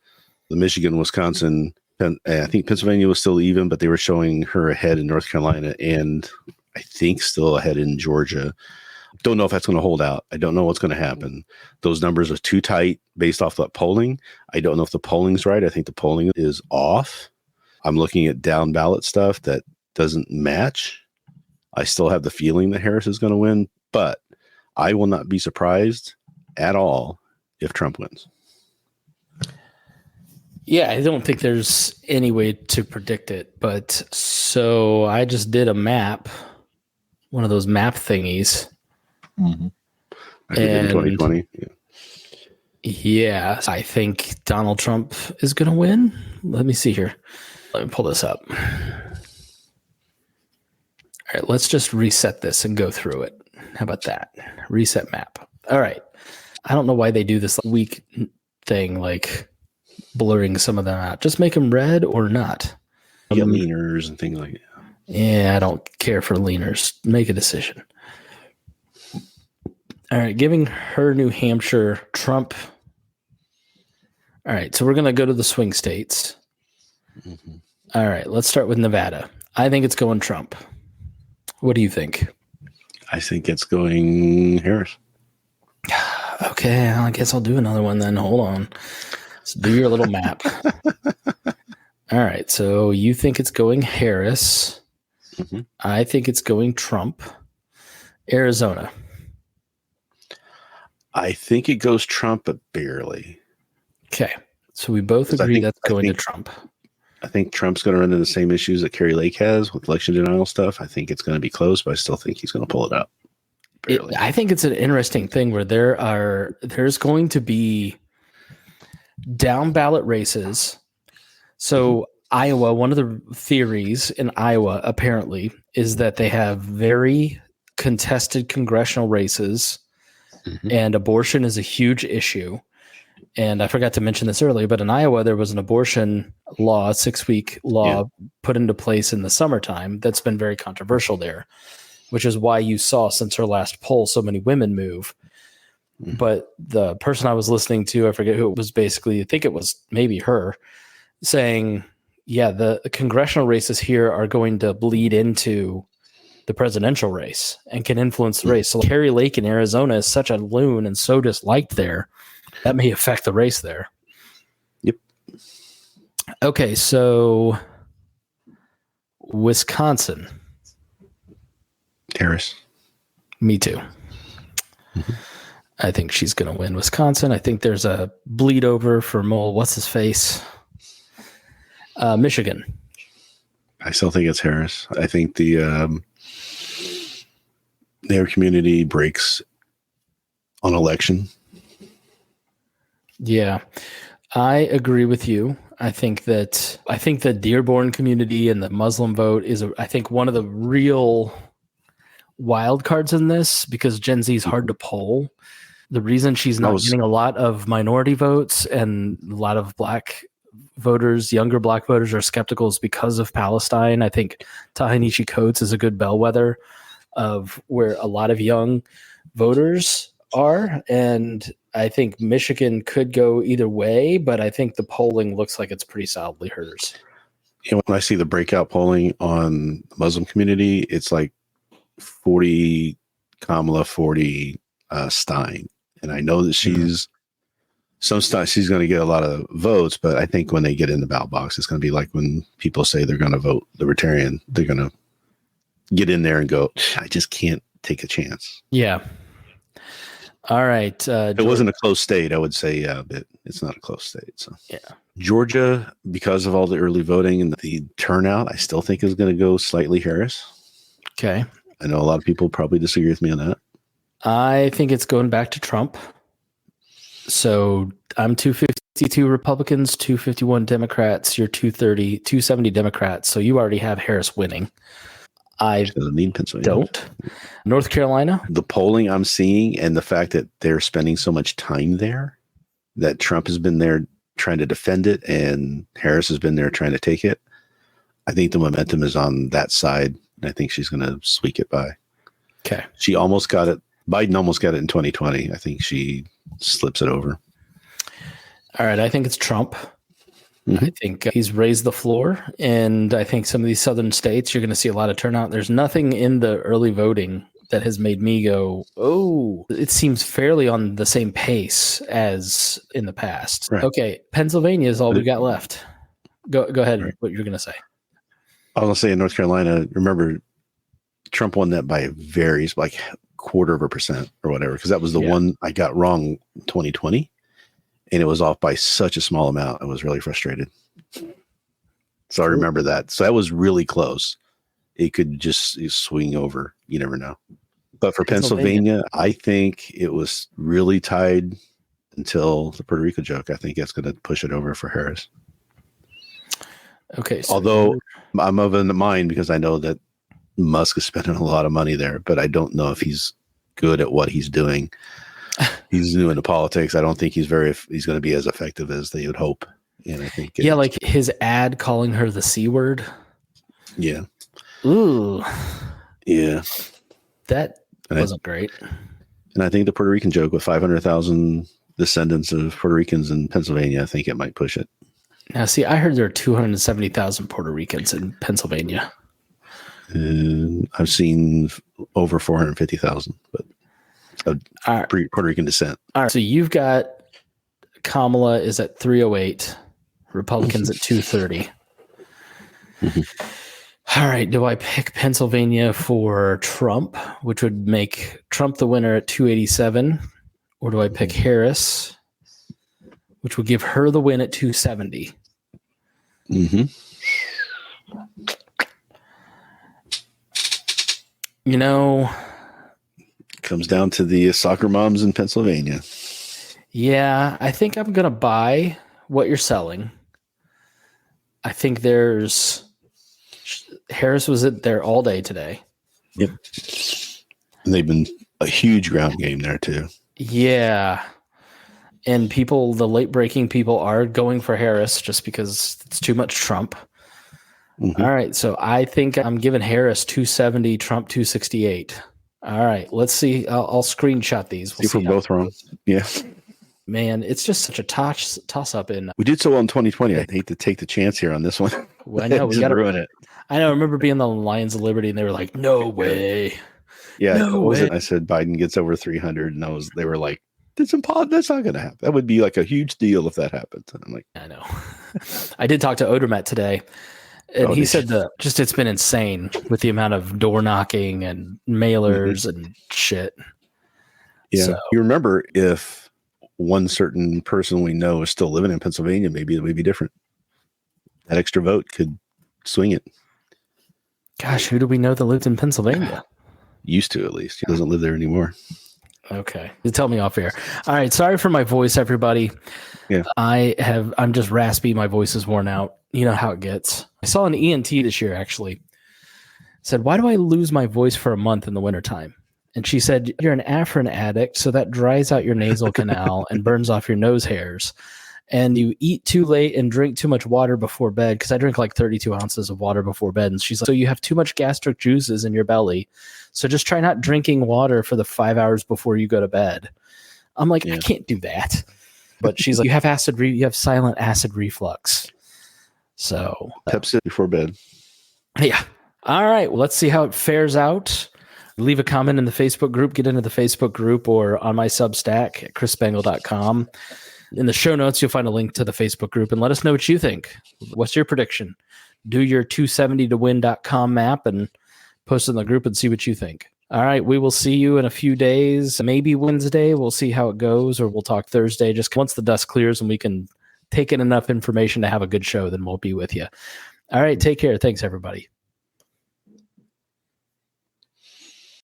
[SPEAKER 4] Michigan, Wisconsin. I think Pennsylvania was still even, but they were showing her ahead in North Carolina and I think still ahead in Georgia. Don't know if that's going to hold out. I don't know what's going to happen. Those numbers are too tight based off that polling. I don't know if the polling's right. I think the polling is off. I'm looking at down ballot stuff that doesn't match. I still have the feeling that Harris is going to win, but I will not be surprised at all if Trump wins.
[SPEAKER 1] Yeah, I don't think there's any way to predict it, but so I just did a map, one of those map thingies.
[SPEAKER 4] Mm-hmm. I think in 2020.
[SPEAKER 1] Yeah, I think Donald Trump is going to win. Let me see here. Let me pull this up. All right, let's just reset this and go through it. How about that? Reset map. All right. I don't know why they do this weak thing, like blurring some of them out. Just make them red or not.
[SPEAKER 4] Leaners and things like that.
[SPEAKER 1] Yeah, I don't care for leaners. Make a decision. All right, giving her New Hampshire, Trump. All right, so we're going to go to the swing states. Mm-hmm. All right, let's start with Nevada. I think it's going Trump. What do you think?
[SPEAKER 4] I think it's going Harris.
[SPEAKER 1] Okay, I guess I'll do another one then. Hold on. Let's do your little map. All right, so you think it's going Harris. Mm-hmm. I think it's going Trump. Arizona.
[SPEAKER 4] I think it goes Trump, but barely.
[SPEAKER 1] Okay, so we both agree that's going to Trump.
[SPEAKER 4] I think Trump's going to run into the same issues that Kari Lake has with election denial stuff. I think it's going to be close, but I still think he's going to pull it out.
[SPEAKER 1] I think it's an interesting thing where there's going to be down ballot races. So Iowa, one of the theories in Iowa apparently is that they have very contested congressional races. Mm-hmm. And abortion is a huge issue. And I forgot to mention this earlier, but in Iowa, there was an abortion law, a 6-week law put into place in the summertime that's been very controversial there, which is why you saw since her last poll so many women move. Mm-hmm. But the person I was listening to, I forget who it was, basically, I think it was maybe her, saying, yeah, the congressional races here are going to bleed into the presidential race and can influence the race. So Kari Lake in Arizona is such a loon and so disliked there. That may affect the race there.
[SPEAKER 4] Yep.
[SPEAKER 1] Okay, so Wisconsin.
[SPEAKER 4] Harris.
[SPEAKER 1] Me too. Mm-hmm. I think she's going to win Wisconsin. I think there's a bleed over for Mole. What's his face? Michigan.
[SPEAKER 4] I still think it's Harris. I think their community breaks on election.
[SPEAKER 1] Yeah, I agree with you. I think the Dearborn community and the Muslim vote is, I think, one of the real wild cards in this, because Gen Z is hard to poll. The reason she's not getting a lot of minority votes and a lot of black voters, younger black voters, are skeptical is because of Palestine. I think Ta-Nehisi Coates is a good bellwether of where a lot of young voters are. And I think Michigan could go either way, but I think the polling looks like it's pretty solidly hers.
[SPEAKER 4] You know, when I see the breakout polling on the Muslim community, it's like 40 Kamala, 40 Stein. And I know that she's going to get a lot of votes, but I think when they get in the ballot box, it's going to be like when people say they're going to vote Libertarian, they're going to get in there and go, I just can't take a chance.
[SPEAKER 1] Yeah. All right.
[SPEAKER 4] If it wasn't a close state, I would say, yeah, but it's not a close state. So
[SPEAKER 1] yeah.
[SPEAKER 4] Georgia, because of all the early voting and the turnout, I still think is going to go slightly Harris.
[SPEAKER 1] Okay.
[SPEAKER 4] I know a lot of people probably disagree with me on that.
[SPEAKER 1] I think it's going back to Trump. So I'm 252 Republicans, 251 Democrats. You're 270 Democrats. So you already have Harris winning. I
[SPEAKER 4] doesn't need Pennsylvania.
[SPEAKER 1] Don't. North Carolina?
[SPEAKER 4] The polling I'm seeing and the fact that they're spending so much time there, that Trump has been there trying to defend it and Harris has been there trying to take it. I think the momentum is on that side. And I think she's going to squeak it by.
[SPEAKER 1] Okay.
[SPEAKER 4] She almost got it. Biden almost got it in 2020. I think she slips it over.
[SPEAKER 1] All right. I think it's Trump. Mm-hmm. I think he's raised the floor. And I think some of these southern states, you're going to see a lot of turnout. There's nothing in the early voting that has made me go, oh, it seems fairly on the same pace as in the past.
[SPEAKER 4] Right.
[SPEAKER 1] Okay. Pennsylvania is all we got left. Go ahead. Right. What you're going to say.
[SPEAKER 4] I was going to say in North Carolina, remember Trump won that by like 0.25% or whatever, because that was the one I got wrong in 2020. And it was off by such a small amount. I was really frustrated. So I remember that. So that was really close. It could just swing over. You never know. But for Pennsylvania, I think it was really tied until the Puerto Rico joke. I think that's going to push it over for Harris.
[SPEAKER 1] Okay. So
[SPEAKER 4] although I'm of in mind because I know that Musk is spending a lot of money there, but I don't know if he's good at what he's doing. He's new into politics. I don't think he's going to be as effective as they would hope. And I think,
[SPEAKER 1] like his ad calling her the C word.
[SPEAKER 4] Yeah.
[SPEAKER 1] Ooh.
[SPEAKER 4] Yeah.
[SPEAKER 1] That wasn't great.
[SPEAKER 4] And I think the Puerto Rican joke with 500,000 descendants of Puerto Ricans in Pennsylvania, I think it might push it.
[SPEAKER 1] Now, see, I heard there are 270,000 Puerto Ricans in Pennsylvania.
[SPEAKER 4] I've seen over 450,000, but Puerto Rican descent.
[SPEAKER 1] All right. So you've got Kamala is at 308, Republicans at 230. Mm-hmm. All right. Do I pick Pennsylvania for Trump, which would make Trump the winner at 287? Or do I pick Harris, which would give her the win at 270?
[SPEAKER 4] Mm-hmm.
[SPEAKER 1] You know,
[SPEAKER 4] comes down to the soccer moms in Pennsylvania.
[SPEAKER 1] Yeah, I think I'm going to buy what you're selling. I think Harris was there all day today.
[SPEAKER 4] Yep. And they've been a huge ground game there too.
[SPEAKER 1] Yeah. And the late breaking people are going for Harris just because it's too much Trump. Mm-hmm. All right. So I think I'm giving Harris 270, Trump 268. All right. Let's see. I'll screenshot these.
[SPEAKER 4] We'll see if we're both wrong. Yeah.
[SPEAKER 1] Man, it's just such a toss up. We
[SPEAKER 4] did so well in 2020. I hate to take the chance here on this one.
[SPEAKER 1] Well, I know we got to
[SPEAKER 4] ruin it.
[SPEAKER 1] I know. I remember being the Lions of Liberty, and they were like, "No way."
[SPEAKER 4] Yeah. No way. I said Biden gets over 300, and they were like, "That's impossible. That's not going to happen." That would be like a huge deal if that happened. And I'm like,
[SPEAKER 1] I know. I did talk to Odermatt today. And he said it's been insane with the amount of door knocking and mailers and shit.
[SPEAKER 4] Yeah. So. You remember if one certain person we know is still living in Pennsylvania, maybe it would be different. That extra vote could swing it.
[SPEAKER 1] Gosh, who do we know that lived in Pennsylvania?
[SPEAKER 4] Used to, at least. He doesn't live there anymore.
[SPEAKER 1] Okay. You tell me off air. All right. Sorry for my voice, everybody.
[SPEAKER 4] Yeah.
[SPEAKER 1] I'm just raspy. My voice is worn out. You know how it gets. I saw an ENT this year, actually. Said, why do I lose my voice for a month in the wintertime? And she said, you're an Afrin addict, so that dries out your nasal canal and burns off your nose hairs. And you eat too late and drink too much water before bed, because I drink like 32 ounces of water before bed. And she's like, so you have too much gastric juices in your belly. So just try not drinking water for the 5 hours before you go to bed. I'm like, I can't do that. But she's like, you have silent acid reflux. So
[SPEAKER 4] Pepsi before bed.
[SPEAKER 1] Yeah. All right. Well, let's see how it fares out. Leave a comment in the Facebook group. Get into the Facebook group or on my Substack at chrisspangle.com. In the show notes, you'll find a link to the Facebook group and let us know what you think. What's your prediction? Do your 270towin.com map and post it in the group and see what you think. All right. We will see you in a few days, maybe Wednesday. We'll see how it goes, or we'll talk Thursday. Just once the dust clears and we can take in enough information to have a good show, then we'll be with you. All right. Take care. Thanks, everybody.